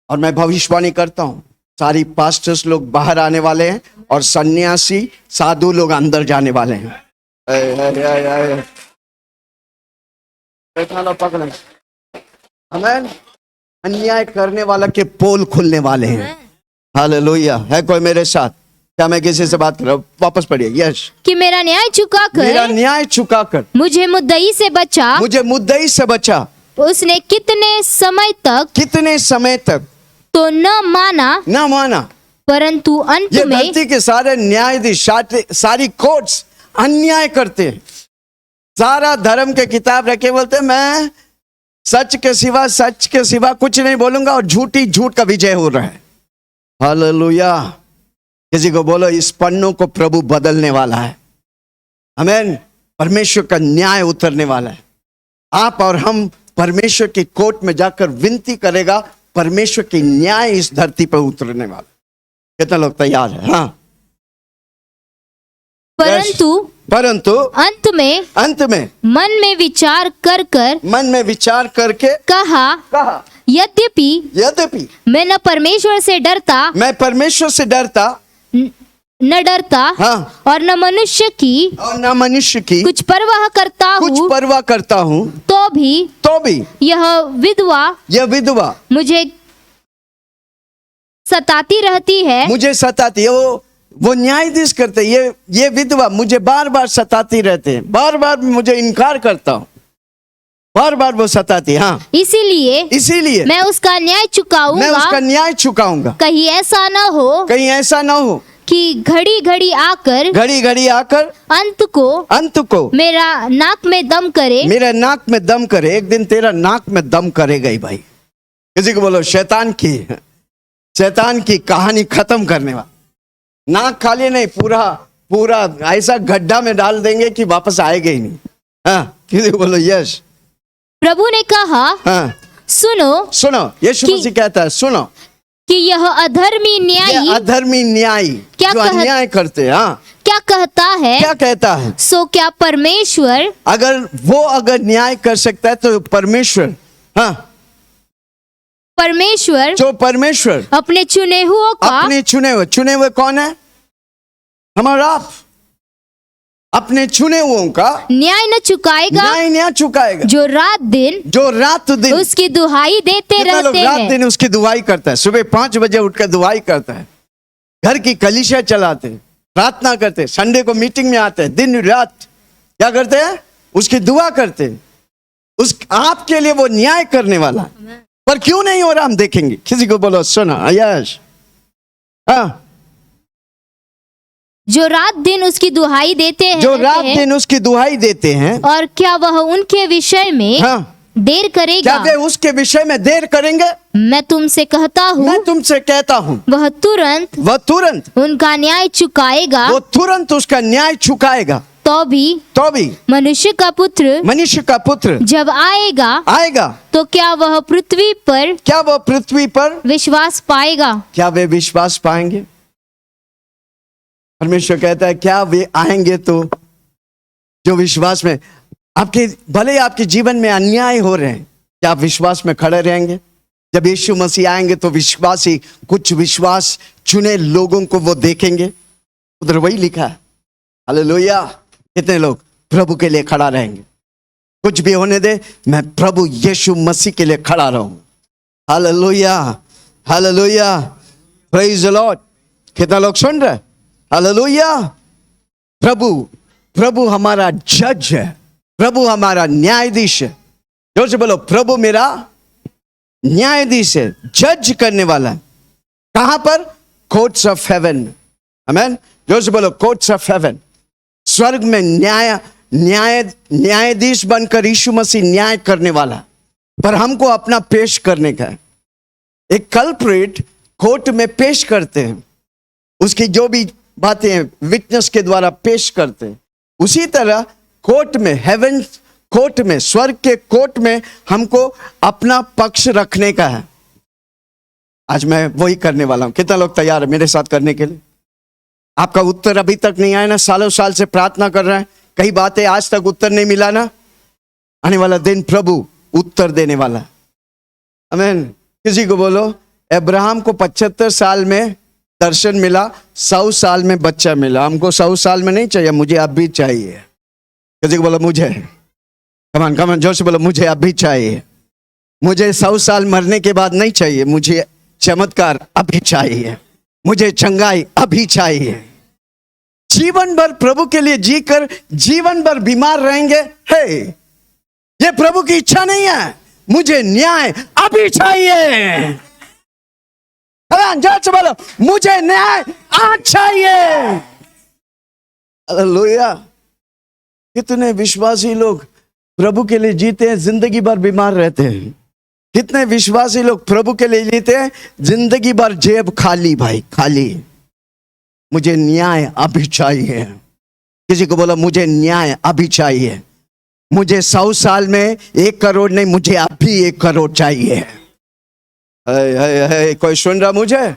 और मैं भविष्यवाणी करता हूं सारी पास्टर्स लोग बाहर आने वाले हैं और सन्यासी साधु लोग अंदर जाने वाले हैं। पकड़े, आमीन। अन्याय करने वाला के पोल खुलने वाले हैं। हालेलुया। है कोई मेरे साथ? क्या मैं किसी से बात कर रहा हूं? वापस पढ़िए। यस, कि मेरा न्याय चुकाकर, मेरा न्याय चुकाकर मुझे मुद्दई से बचा, मुझे मुद्दई से बचा। उसने कितने समय तक तो न माना, परंतु अंत ये में धरती के सारे न्यायाधीश, सारी कोर्ट्स अन्याय करते हैं। सारा धर्म के किताब रखे, बोलते मैं सच के सिवा कुछ नहीं बोलूंगा, और झूठ का विजय हो रहा है। हालेलुया। किसी को बोलो इस पन्नों को प्रभु बदलने वाला है। आमीन। परमेश्वर का न्याय उतरने वाला है। आप और हम परमेश्वर की कोर्ट में जाकर विनती करेगा, परमेश्वर की न्याय इस धरती पर उतरने वाला। कितना लोग तैयार है? हाँ। परंतु अंत में मन में विचार करके कहा यद्यपि मैं न परमेश्वर से डरता, न डरता, हाँ, और न मनुष्य की कुछ परवाह करता हूँ, तो भी यह विधवा मुझे सताती रहती है। वो न्यायाधीश करते, ये विधवा मुझे बार बार सताती रहते हैं, बार बार मुझे इनकार करता हूँ, बार बार वो सताती। हाँ, इसीलिए मैं उसका न्याय चुकाऊंगा। कहीं ऐसा न हो कि घड़ी घड़ी आकर अंत को मेरा नाक में दम करे। एक दिन तेरा नाक में दम करेगा ही भाई। किसी को बोलो शैतान की कहानी खत्म करने वाला। नाक खाली नहीं, पूरा ऐसा गड्ढा में डाल देंगे कि वापस आएगा ही नहीं। हाँ, किसी को बोलो यस। प्रभु ने कहा, हाँ, सुनो, यीशु मसीह कहता है सुनो कि यह अधर्मी न्यायी क्या जो अन्याय करते हैं, हाँ, क्या कहता है? सो क्या परमेश्वर अगर न्याय कर सकता है तो परमेश्वर, हाँ, परमेश्वर अपने चुने हुए कौन है? हमारा आप। अपने चुने हुओं का न्याय न चुकाएगा, जो रात दिन उसकी दुहाई देते रहते हैं। रात दिन उसकी दुहाई करता है। सुबह 5 बजे उठकर दुहाई करता है, घर की कलीसिया चलाते, प्रार्थना करते, संडे को मीटिंग में आते हैं, दिन रात क्या करते हैं? उसकी दुआ करते। आपके लिए वो न्याय करने वाला, पर क्यों नहीं हो रहा हम देखेंगे। किसी को बोलो सुना यश। हाँ, जो रात दिन उसकी दुहाई देते हैं, और क्या वह उनके विषय में, हाँ, देर करेगा? क्या वे उसके विषय में देर करेंगे? मैं तुमसे कहता हूँ, वह तुरंत उनका न्याय चुकाएगा। वो तुरंत उसका न्याय चुकाएगा। तो भी मनुष्य का पुत्र जब आएगा तो क्या वह पृथ्वी पर विश्वास पाएगा? क्या वे विश्वास पाएंगे? परमेश्वर कहता है क्या वे आएंगे तो जो विश्वास में भले आपके जीवन में अन्याय हो रहे हैं, क्या आप विश्वास में खड़े रहेंगे? जब यीशु मसीह आएंगे तो कुछ विश्वास चुने लोगों को वो देखेंगे। उधर वही लिखा है। हालेलुया। कितने लोग प्रभु के लिए खड़ा रहेंगे? कुछ भी होने दे, मैं प्रभु यीशु मसीह के लिए खड़ा रहूंगा। Hallelujah, hallelujah, praise the Lord. कितना लोग सुन रहे? हालेलुया। प्रभु हमारा जज है, प्रभु हमारा न्यायाधीश है। जोर से बोलो, प्रभु मेरा न्यायाधीश है, जज करने वाला है। कहां पर? Courts of haven. आमीन। जोर से बोलो, कोर्ट्स ऑफ हेवन। स्वर्ग में न्यायाधीश बनकर यीशु मसीह न्याय करने वाला, पर हमको अपना पेश करने का है। एक कल्प्रिट कोर्ट में पेश करते हैं, उसकी जो भी बातें विटनेस के द्वारा पेश करते हैं, उसी तरह कोर्ट में, हेवन कोर्ट में, स्वर्ग के कोर्ट में हमको अपना पक्ष रखने का है। आज मैं वही करने वाला हूं। कितना लोग तैयार है मेरे साथ करने के लिए? आपका उत्तर अभी तक नहीं आया ना? सालों साल से प्रार्थना कर रहे हैं, कई बातें आज तक उत्तर नहीं मिला ना? आने वाला दिन प्रभु उत्तर देने वाला है। आमीन। किसी को बोलो, अब्राहम को 75 साल में दर्शन मिला, 100 साल में बच्चा मिला। हमको 100 साल में नहीं चाहिए, मुझे अब भी चाहिए। किसी को बोलो मुझे, कमान कमान जोर से बोलो, मुझे अब भी चाहिए। मुझे 100 साल मरने के बाद नहीं चाहिए, मुझे चमत्कार अभी चाहिए, मुझे चंगाई अभी चाहिए। जीवन भर प्रभु के लिए जीकर जीवन भर बीमार रहेंगे, हे, ये प्रभु की इच्छा नहीं है। मुझे न्याय अभी चाहिए। जोर से बोलो, मुझे न्याय आज चाहिए। हालेलुया। कितने विश्वासी लोग प्रभु के लिए जीते हैं, जिंदगी भर बीमार रहते हैं। कितने विश्वासी लोग प्रभु के लिए जीते हैं, जिंदगी भर जेब खाली, भाई खाली। मुझे न्याय अभी चाहिए। किसी को बोला मुझे न्याय अभी चाहिए। मुझे 100 साल में 1 करोड़ नहीं, मुझे अभी 1 करोड़ चाहिए। कोई सुन रहा मुझे?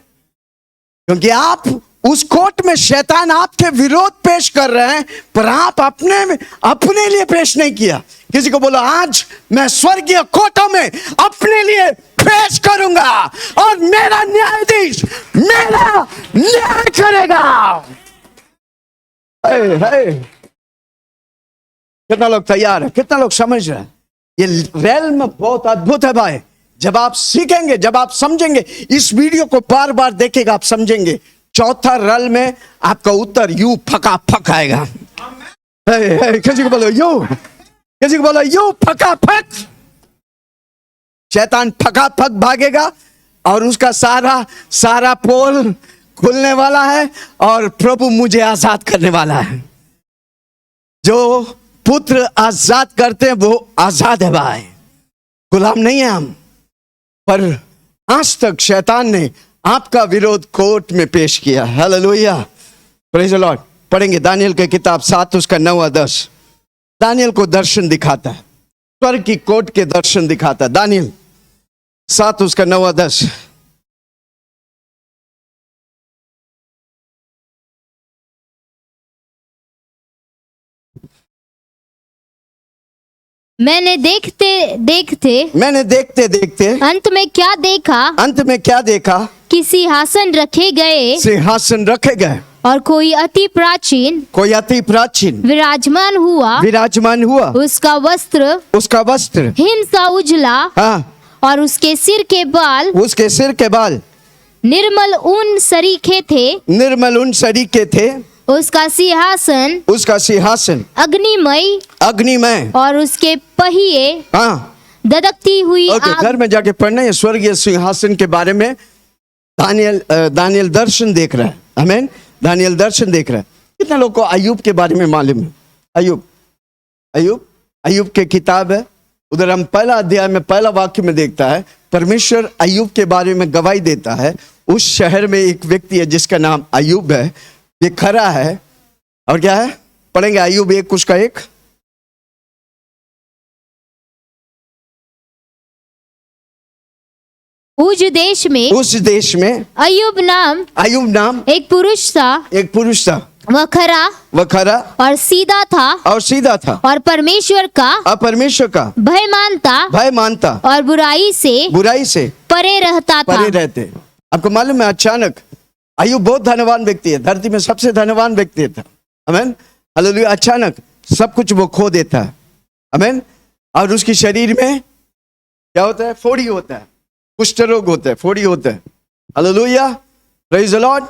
क्योंकि आप उस कोर्ट में शैतान आपके विरोध पेश कर रहे हैं, पर आप अपने लिए पेश नहीं किया। किसी को बोलो, आज मैं स्वर्गीय कोर्टों में अपने लिए पेश करूंगा और मेरा न्यायाधीश मेरा न्याय करेगा। कितना लोग तैयार है? कितना लोग समझ रहे हैं? ये रेल्म बहुत अद्भुत है भाई। जब आप सीखेंगे, जब आप समझेंगे, इस वीडियो को बार बार देखेगा, आप समझेंगे। चौथा रल में आपका उत्तर यू फकाफक आएगा। किसी को बोलो यू, किसी को बोलो यू फकाफक। शैतान फकाफक भागेगा और उसका सारा पोल खुलने वाला है और प्रभु मुझे आजाद करने वाला है। जो पुत्र आजाद करते हैं वो आजाद है भाई, गुलाम नहीं है हम। पर आज तक शैतान ने आपका विरोध कोर्ट में पेश किया। Hallelujah, praise the Lord. पढ़ेंगे दानियल की किताब 7 उसका 9-10। दानियल को दर्शन दिखाता है, स्वर्ग की कोर्ट के दर्शन दिखाता है। दानियल 7 उसका 9-10। मैंने देखते देखते अंत में क्या देखा कि सिंहासन रखे गए और कोई अति प्राचीन विराजमान हुआ। उसका वस्त्र हिम सा उजला, हाँ, और उसके सिर के बाल निर्मल ऊन सरीखे थे। उसका सिंहासन अग्निमय और उसके पहिए ददकती हुई आग। घर में जाके पढ़ना है स्वर्गीय सिंहासन के बारे में। दानियल दर्शन देख रहा है। आमीन। दानियल दर्शन देख रहा है। कितना लोग को अय्यूब के बारे में मालूम है? अय्यूब के किताब है, उधर हम पहला अध्याय में पहला वाक्य में देखता है, परमेश्वर अय्यूब के बारे में गवाही देता है। उस शहर में एक व्यक्ति है जिसका नाम अय्यूब है। ये खरा है और क्या है? पढ़ेंगे अय्यूब 1 उसका 1। उस देश में अय्यूब नाम एक पुरुष था। वह खरा और सीधा था और परमेश्वर का भय मानता और बुराई से परे रहते। आपको मालूम है, अचानक अय्यूब बहुत धनवान व्यक्ति है, धरती में सबसे धनवान व्यक्ति था। आमीन, हालेलुया। अचानक सब कुछ वो खो देता है। आमीन। और उसके शरीर में क्या होता है? फोड़ी होता है, कुष्ठ रोग होता है, फोड़ी होता है। Hallelujah, praise the Lord.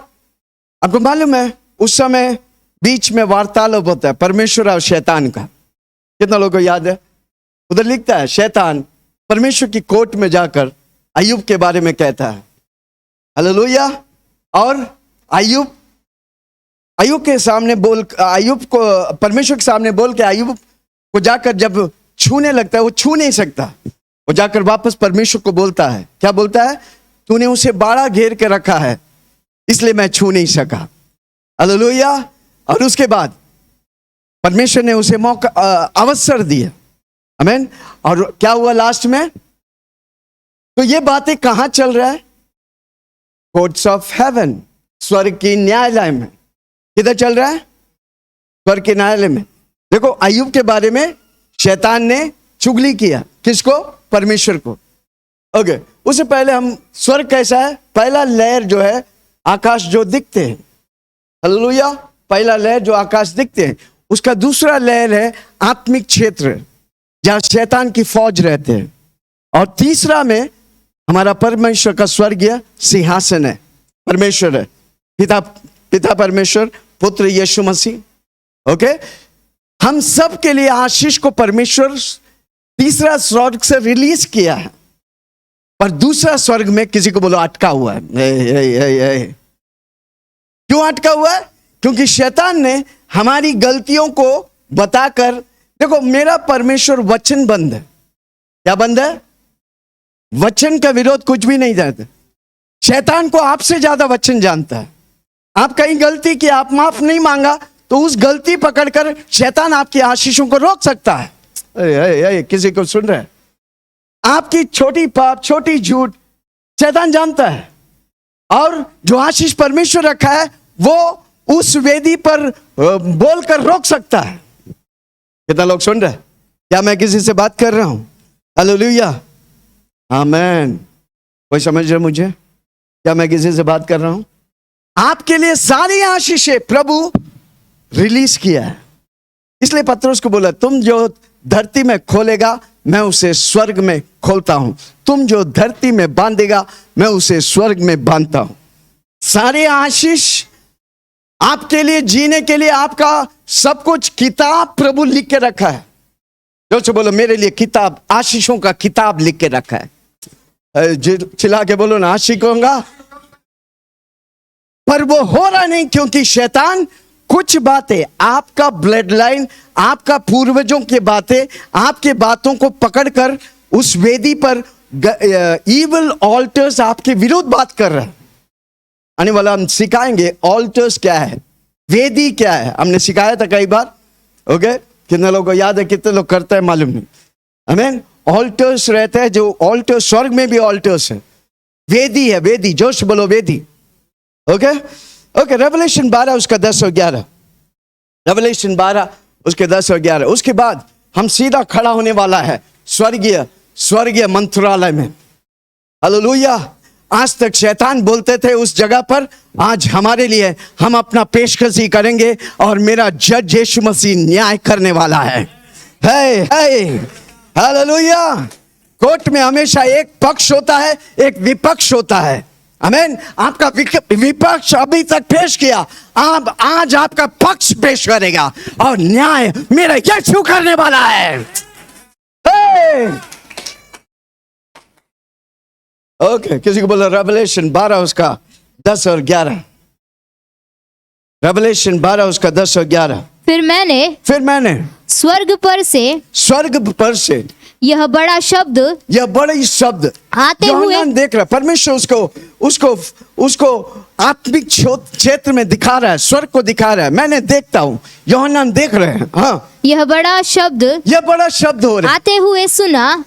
आपको मालूम है उस समय बीच में वार्तालाप होता है परमेश्वर और शैतान का। कितना लोगों को याद है? उधर लिखता है शैतान परमेश्वर की कोर्ट में जाकर अय्यूब के बारे में कहता है। हालेलुया। और अय्यूब के सामने अय्यूब को परमेश्वर के सामने बोल के अय्यूब को जाकर जब छूने लगता है, वो छू नहीं सकता। वो जाकर वापस परमेश्वर को बोलता है। क्या बोलता है? तूने उसे बाड़ा घेर के रखा है, इसलिए मैं छू नहीं सका। हालेलुया। और उसके बाद परमेश्वर ने उसे मौका अवसर दिया, आमीन। और क्या हुआ लास्ट में? तो ये बातें कहां चल रहा है? कोर्ट्स ऑफ हेवन, स्वर्ग की न्यायालय में। किधर चल रहा है? स्वर्ग के न्यायालय में। देखो अय्यूब के बारे में शैतान ने चुगली किया, किसको? परमेश्वर को। ओके, उससे पहले हम स्वर्ग कैसा है? पहला लेयर जो है आकाश जो दिखते हैं, हालेलुया, पहला लेयर जो आकाश दिखते हैं, उसका दूसरा लेयर है आत्मिक क्षेत्र जहां शैतान की फौज रहते हैं। और तीसरा में हमारा परमेश्वर का स्वर्गीय सिंहासन है, परमेश्वर है, पिता परमेश्वर, पुत्र यीशु मसीह। ओके, हम सब के लिए आशीष को परमेश्वर तीसरा स्वर्ग से रिलीज किया है, पर दूसरा स्वर्ग में किसी को बोलो अटका हुआ है। क्यों अटका हुआ है? क्योंकि शैतान ने हमारी गलतियों को बताकर, देखो मेरा परमेश्वर वचन बंद है। क्या बंद है? वचन का विरोध कुछ भी नहीं जानते। शैतान को आपसे ज्यादा वचन जानता है। आप कहीं गलती की, आप माफ नहीं मांगा, तो उस गलती पकड़कर शैतान आपकी आशीषों को रोक सकता है। किसी को सुन रहे हैं? आपकी छोटी पाप, छोटी झूठ शैतान जानता है, और जो आशीष परमेश्वर रखा है वो उस वेदी पर बोलकर रोक सकता है। कितना लोग सुन रहे हैं? क्या मैं किसी से बात कर रहा हूं? हालेलुया, आमेन। कोई समझ रहे मुझे? क्या मैं किसी से बात कर रहा हूं? आपके लिए सारी आशीषें प्रभु रिलीज किया है। इसलिए पत्रोस को बोला, तुम जो धरती में खोलेगा मैं उसे स्वर्ग में खोलता हूं, तुम जो धरती में बांधेगा मैं उसे स्वर्ग में बांधता हूं। सारे आशीष आपके लिए जीने के लिए, आपका सब कुछ किताब प्रभु लिख के रखा है। जो से बोलो मेरे लिए किताब, आशीषों का किताब लिख के रखा है। चिल्ला के बोलो ना, आशीष होगा। पर वो हो रहा नहीं, क्योंकि शैतान कुछ बातें, आपका ब्लड लाइन, आपका पूर्वजों की बातें, आपके बातों को पकड़कर उस वेदी पर इविल ऑल्टर्स आपके विरुद्ध बात कर रहे हैं। आने वाला हम सिखाएंगे ऑल्टर्स क्या है, वेदी क्या है। हमने सिखाया था कई बार। ओके, कितने लोगों को याद है? कितने लोग करते हैं मालूम नहीं। आमीन। ऑल्टर्स रहते हैं, जो ऑल्टर, स्वर्ग में भी ऑल्टर्स है। वेदी है, वेदी, जोश बोलो वेदी। ओके ओके, रेवलेशन 12 उसका 10 और 11, रेवलेशन 12 उसके 10 और 11। उसके बाद हम सीधा खड़ा होने वाला है स्वर्गीय मंत्रालय में। हालेलुया। आज तक शैतान बोलते थे उस जगह पर, आज हमारे लिए हम अपना पेशकशी करेंगे और मेरा जज यीशु मसीह न्याय करने वाला है। हालेलुया। कोर्ट में हमेशा एक पक्ष होता है, एक विपक्ष होता है। आमीन। आपका विपक्ष अभी तक पेश किया, आप आज आपका पक्ष पेश करेगा और न्याय मेरा यीशु करने वाला है। ओके, किसी को बोलो रेवलेशन 12 उसका 10 और 11। रेवलेशन 12 उसका 10 और 11। फिर मैंने स्वर्ग पर से यह बड़ी शब्द आते हुए देख रहा है। परमेश्वर उसको आत्मिक क्षेत्र में दिखा रहा है, स्वर्ग को दिखा रहा है। मैंने देखता हूँ, यूहन्ना देख रहे हैं। हाँ, यह बड़ा शब्द हो रहा है।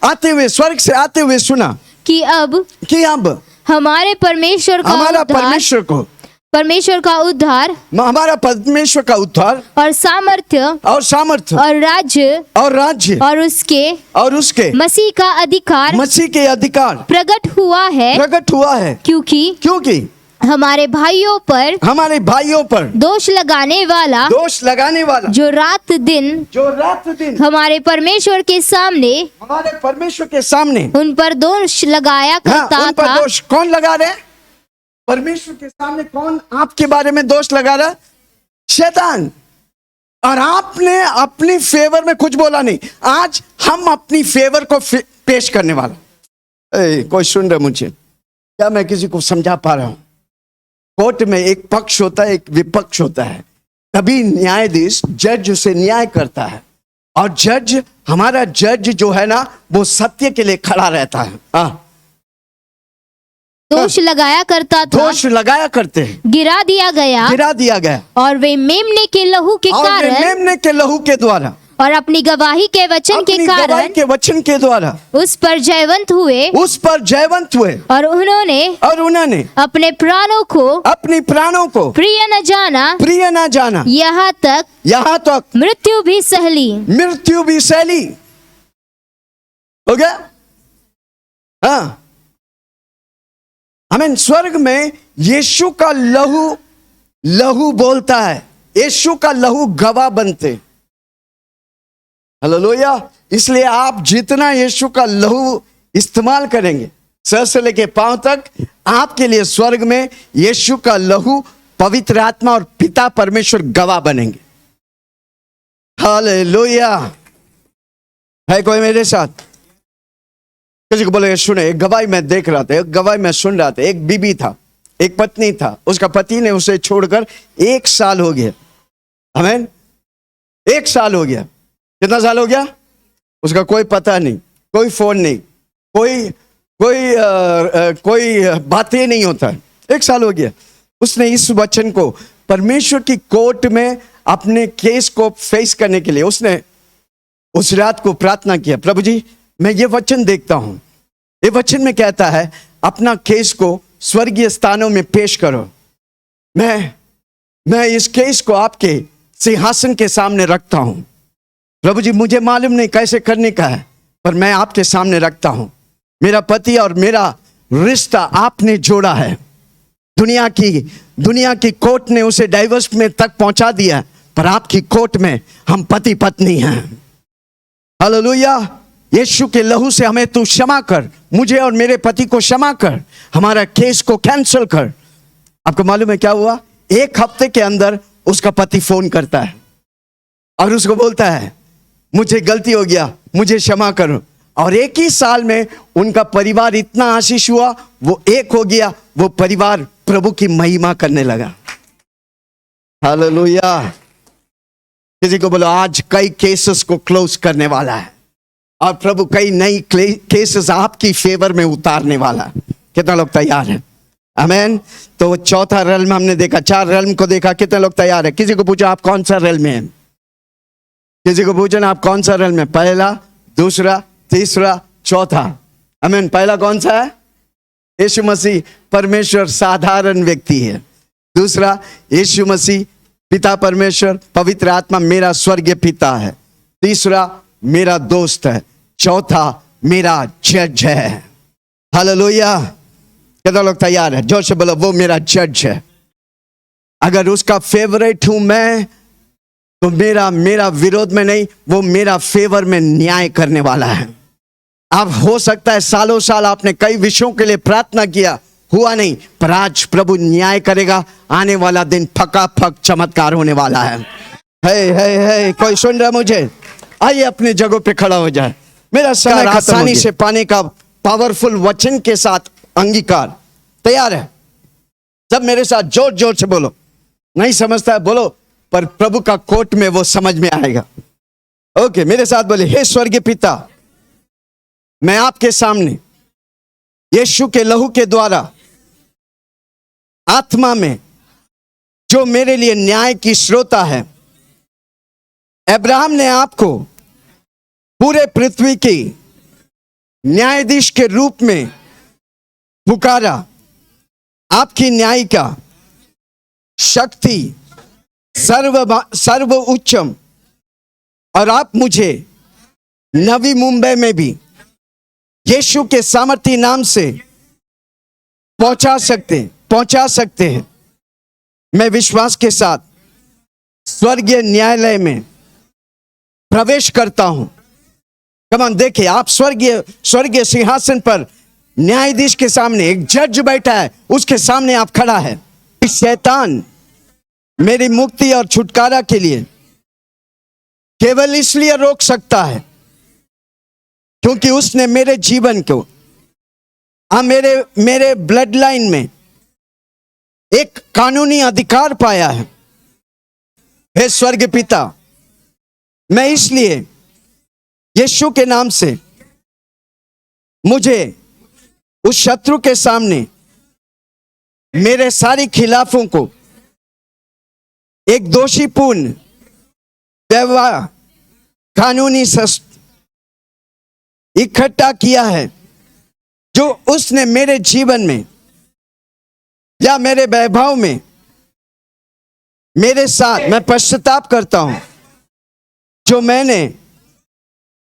आते हुए स्वर्ग से आते हुए सुना कि अब हमारा परमेश्वर का उद्धार और सामर्थ्य और राज्य और उसके मसीह के अधिकार प्रकट हुआ है, क्योंकि हमारे भाइयों पर दोष लगाने वाला जो रात दिन हमारे परमेश्वर के सामने उन पर दोष लगाया करता था। कौन लगा रहे? परमेश्वर के सामने कौन आपके बारे में दोष लगा रहा? शैतान। और आपने अपनी फेवर में कुछ बोला नहीं। आज हम अपनी फेवर को पेश करने वाला। कोई सुन रहा मुझे? क्या मैं किसी को समझा पा रहा हूं? कोर्ट में एक पक्ष होता है, एक विपक्ष होता है। तभी न्यायाधीश, जज उसे न्याय करता है, और हमारा जज जो है ना, वो सत्य के लिए खड़ा रहता है। दोष लगाया करता था, दोष लगाया करते हैं, गिरा दिया गया और वे मेमने के लहू के और वे कारण मेमने के लहू के द्वारा और अपनी गवाही के वचन के अपनी गवाही कारण के वचन के द्वारा उस पर जयवंत हुए और उन्होंने अपने प्राणों को प्रिय न जाना यहाँ तक मृत्यु भी सहली। हो गया। हाँ, हमें स्वर्ग में यीशु का लहू बोलता है, यीशु का लहू गवाह बनते। हालेलुया। इसलिए आप जितना यीशु का लहू इस्तेमाल करेंगे सर से लेके पांव तक, आपके लिए स्वर्ग में यीशु का लहू, पवित्र आत्मा और पिता परमेश्वर गवाह बनेंगे। हालेलुया। है कोई मेरे साथ? किसी को बोले सुने, एक गवाही मैं देख रहा था, एक गवाही मैं सुन रहा था। एक बीबी था, एक पत्नी था, उसका पति ने उसे छोड़कर 1 साल हो गया। आमीन। 1 साल हो गया। कितना साल हो गया? उसका कोई पता नहीं, कोई फोन नहीं, कोई बातें नहीं होता। 1 साल हो गया। उसने इस वचन को परमेश्वर की कोर्ट में अपने केस को फेस करने के लिए उसने उस रात को प्रार्थना किया, प्रभु जी मैं ये वचन देखता हूं, ये वचन में कहता है अपना केस को स्वर्गीय स्थानों में पेश करो। मैं इस केस को आपके सिंहासन के सामने रखता हूं। प्रभु जी मुझे मालूम नहीं कैसे करने का है, पर मैं आपके सामने रखता हूं। मेरा पति और मेरा रिश्ता आपने जोड़ा है। दुनिया की कोर्ट ने उसे डाइवोर्स में तक पहुंचा दिया, पर आपकी कोर्ट में हम पति पत्नी हैं। हालेलुया। यीशु के लहू से हमें तू क्षमा कर, मुझे और मेरे पति को क्षमा कर, हमारा केस को कैंसिल कर। आपको मालूम है क्या हुआ? 1 हफ्ते के अंदर उसका पति फोन करता है और उसको बोलता है मुझे गलती हो गया, मुझे क्षमा करो। और 1 ही साल में उनका परिवार इतना आशीष हुआ, वो एक हो गया, वो परिवार प्रभु की महिमा करने लगा। हालेलुया। किसी को बोलो आज कई केसेस को क्लोज करने वाला है और प्रभु कई नई केसेस आपकी फेवर में उतारने वाला है। कितना लोग तैयार हैं? आमीन। तो 4था रेल्म हमने देखा, 4 रेल्म को देखा। कितने लोग तैयार है? किसी को पूछो आप कौन सा रेल्म में है? किसी को पूछना आप कौन सा रेल्म में? पहला, दूसरा, तीसरा, चौथा। आमीन। पहला कौन सा है? यीशु मसीह परमेश्वर साधारण व्यक्ति है। दूसरा, यीशु मसीह पिता परमेश्वर पवित्र आत्मा मेरा स्वर्गीय पिता है। तीसरा, मेरा दोस्त है। चौथा, मेरा जज है। हालेलुया। कितना लोग तैयार है? जोर से बोलो वो मेरा जज है। अगर उसका फेवरेट हूं मैं, तो मेरा विरोध में नहीं, वो मेरा फेवर में न्याय करने वाला है। अब हो सकता है सालों साल आपने कई विषयों के लिए प्रार्थना किया, हुआ नहीं, पर आज प्रभु न्याय करेगा। आने वाला दिन फकाफक चमत्कार होने वाला है। हे कोई सुन रहा मुझे? आइए अपने जगहों पे खड़ा हो जाए। मेरा समय आसानी से पाने का पावरफुल वचन के साथ अंगीकार तैयार है। सब मेरे साथ जोर जोर से बोलो। नहीं समझता है बोलो, पर प्रभु का कोर्ट में वो समझ में आएगा। ओके, मेरे साथ बोले हे स्वर्गीय पिता, मैं आपके सामने यीशु के लहू के द्वारा आत्मा में जो मेरे लिए न्याय की श्रोता है, अब्राहम ने आपको पूरे पृथ्वी की न्यायाधीश के रूप में पुकारा। आपकी न्याय का शक्ति सर्व उच्चम, और आप मुझे नवी मुंबई में भी यीशु के सामर्थी नाम से पहुंचा सकते हैं। मैं विश्वास के साथ स्वर्गीय न्यायालय में प्रवेश करता हूं। कमान देखिए, आप स्वर्गीय सिंहासन पर न्यायाधीश के सामने एक जज बैठा है, उसके सामने आप खड़ा है। शैतान मेरी मुक्ति और छुटकारा के लिए केवल इसलिए रोक सकता है क्योंकि उसने मेरे जीवन को मेरे ब्लड लाइन में एक कानूनी अधिकार पाया है। हे स्वर्ग पिता, मैं इसलिए यीशु के नाम से मुझे उस शत्रु के सामने मेरे सारे खिलाफों को एक दोषीपूर्ण व्यवहार कानूनी शस्त्र इकट्ठा किया है, जो उसने मेरे जीवन में या मेरे वैभव में मेरे साथ, मैं पश्चाताप करता हूं, जो मैंने,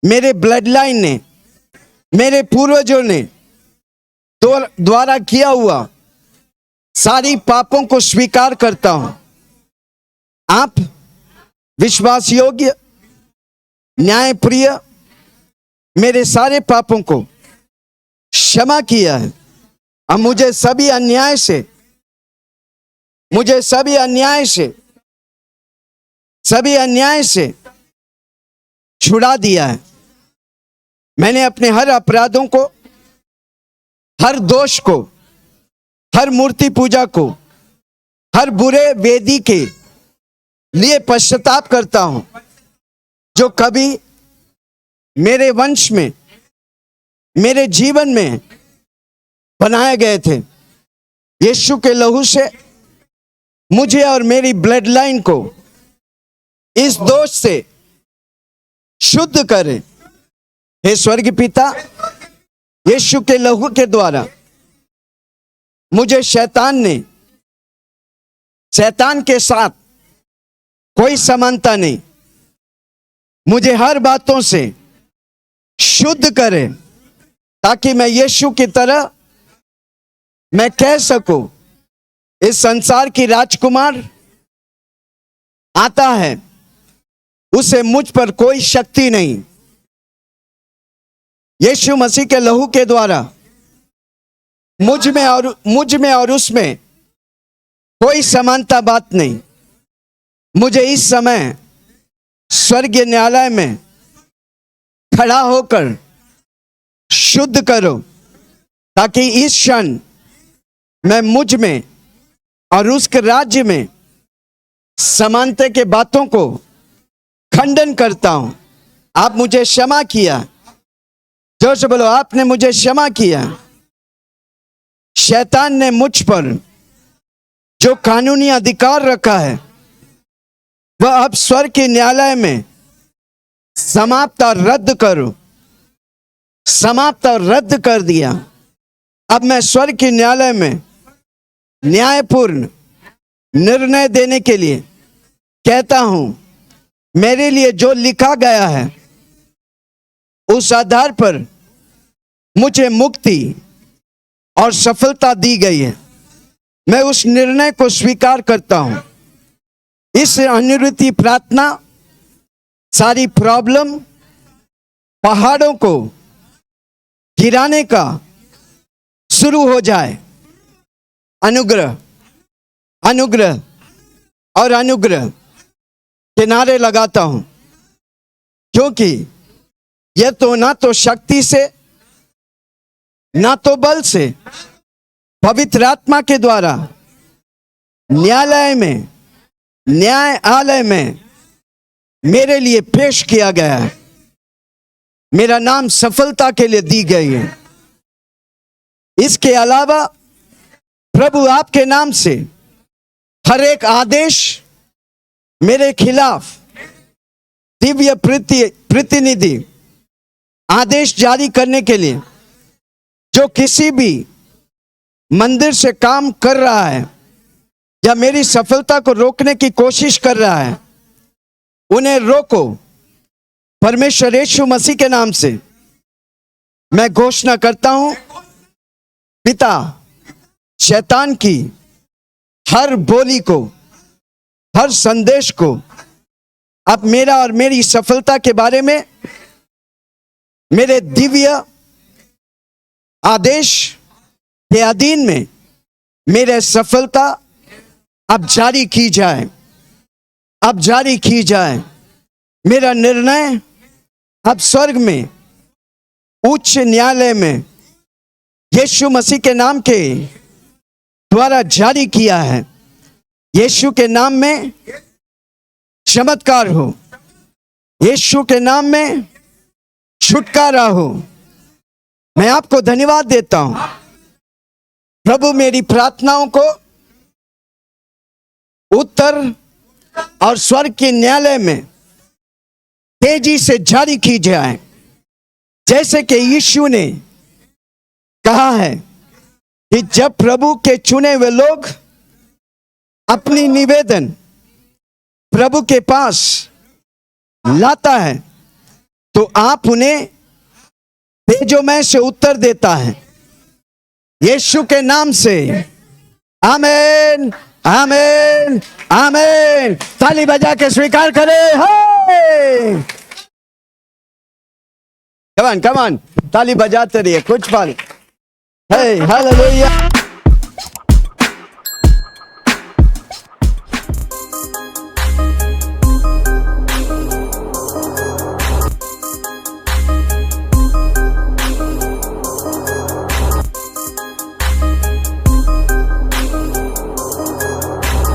मेरे ब्लड लाइन ने, मेरे पूर्वजों ने द्वारा किया हुआ सारी पापों को स्वीकार करता हूं। आप विश्वास योग्य, न्यायप्रिय, मेरे सारे पापों को क्षमा किया है। अब मुझे सभी अन्याय से छुड़ा दिया है। मैंने अपने हर अपराधों को, हर दोष को, हर मूर्ति पूजा को, हर बुरे वेदी के लिए पश्चाताप करता हूं, जो कभी मेरे वंश में, मेरे जीवन में बनाए गए थे। यीशु के लहू से मुझे और मेरी ब्लड लाइन को इस दोष से शुद्ध करें। हे स्वर्गीय पिता, यीशु के लहू के द्वारा मुझे शैतान के साथ कोई समानता नहीं। मुझे हर बातों से शुद्ध करें, ताकि मैं यीशु की तरह मैं कह सकूं, इस संसार की राजकुमार आता है, उसे मुझ पर कोई शक्ति नहीं। यीशु मसीह के लहू के द्वारा मुझ में और उसमें कोई समानता बात नहीं। मुझे इस समय स्वर्गीय न्यायालय में खड़ा होकर शुद्ध करो, ताकि इस क्षण मैं मुझ में और उसके राज्य में समानता के बातों को खंडन करता हूं। आप मुझे क्षमा किया, जोर से बोलो, आपने मुझे क्षमा किया। शैतान ने मुझ पर जो कानूनी अधिकार रखा है, वह अब स्वर्ग के न्यायालय में समाप्त और रद्द करो, समाप्त और रद्द कर दिया। अब मैं स्वर्ग के न्यायालय में न्यायपूर्ण निर्णय देने के लिए कहता हूं, मेरे लिए जो लिखा गया है उस आधार पर मुझे मुक्ति और सफलता दी गई है। मैं उस निर्णय को स्वीकार करता हूं। इस अनुरूपी प्रार्थना सारी प्रॉब्लम, पहाड़ों को गिराने का शुरू हो जाए। अनुग्रह, अनुग्रह और अनुग्रह के नारे लगाता हूं, क्योंकि यह तो ना तो शक्ति से, ना तो बल से, पवित्र आत्मा के द्वारा न्यायालय में मेरे लिए पेश किया गया है। मेरा नाम सफलता के लिए दी गई है। इसके अलावा प्रभु आपके नाम से हर एक आदेश मेरे खिलाफ दिव्य प्रतिनिधि आदेश जारी करने के लिए, जो किसी भी मंदिर से काम कर रहा है या मेरी सफलता को रोकने की कोशिश कर रहा है, उन्हें रोको। परमेश्वर यीशु मसीह के नाम से मैं घोषणा करता हूं, पिता, शैतान की हर बोली को, हर संदेश को अब मेरा और मेरी सफलता के बारे में मेरे दिव्य आदेश के अधीन में मेरे सफलता अब जारी की जाए, अब जारी की जाए। मेरा निर्णय अब स्वर्ग में उच्च न्यायालय में यीशु मसीह के नाम के द्वारा जारी किया है। यीशु के नाम में चमत्कार हो, यीशु के नाम में छुटकारा हो। मैं आपको धन्यवाद देता हूं प्रभु मेरी प्रार्थनाओं को उत्तर और स्वर्ग के न्यायालय में तेजी से जारी की जाए, जैसे कि यीशु ने कहा है कि जब प्रभु के चुने हुए लोग अपनी निवेदन प्रभु के पास लाता है तो आप उन्हें तेजोमय से उत्तर देता है। यीशु के नाम से आमीन, आमीन, आमीन। ताली बजा के स्वीकार करें। कमान कमान ताली बजाते रहिए कुछ पल। हे हालेलुया।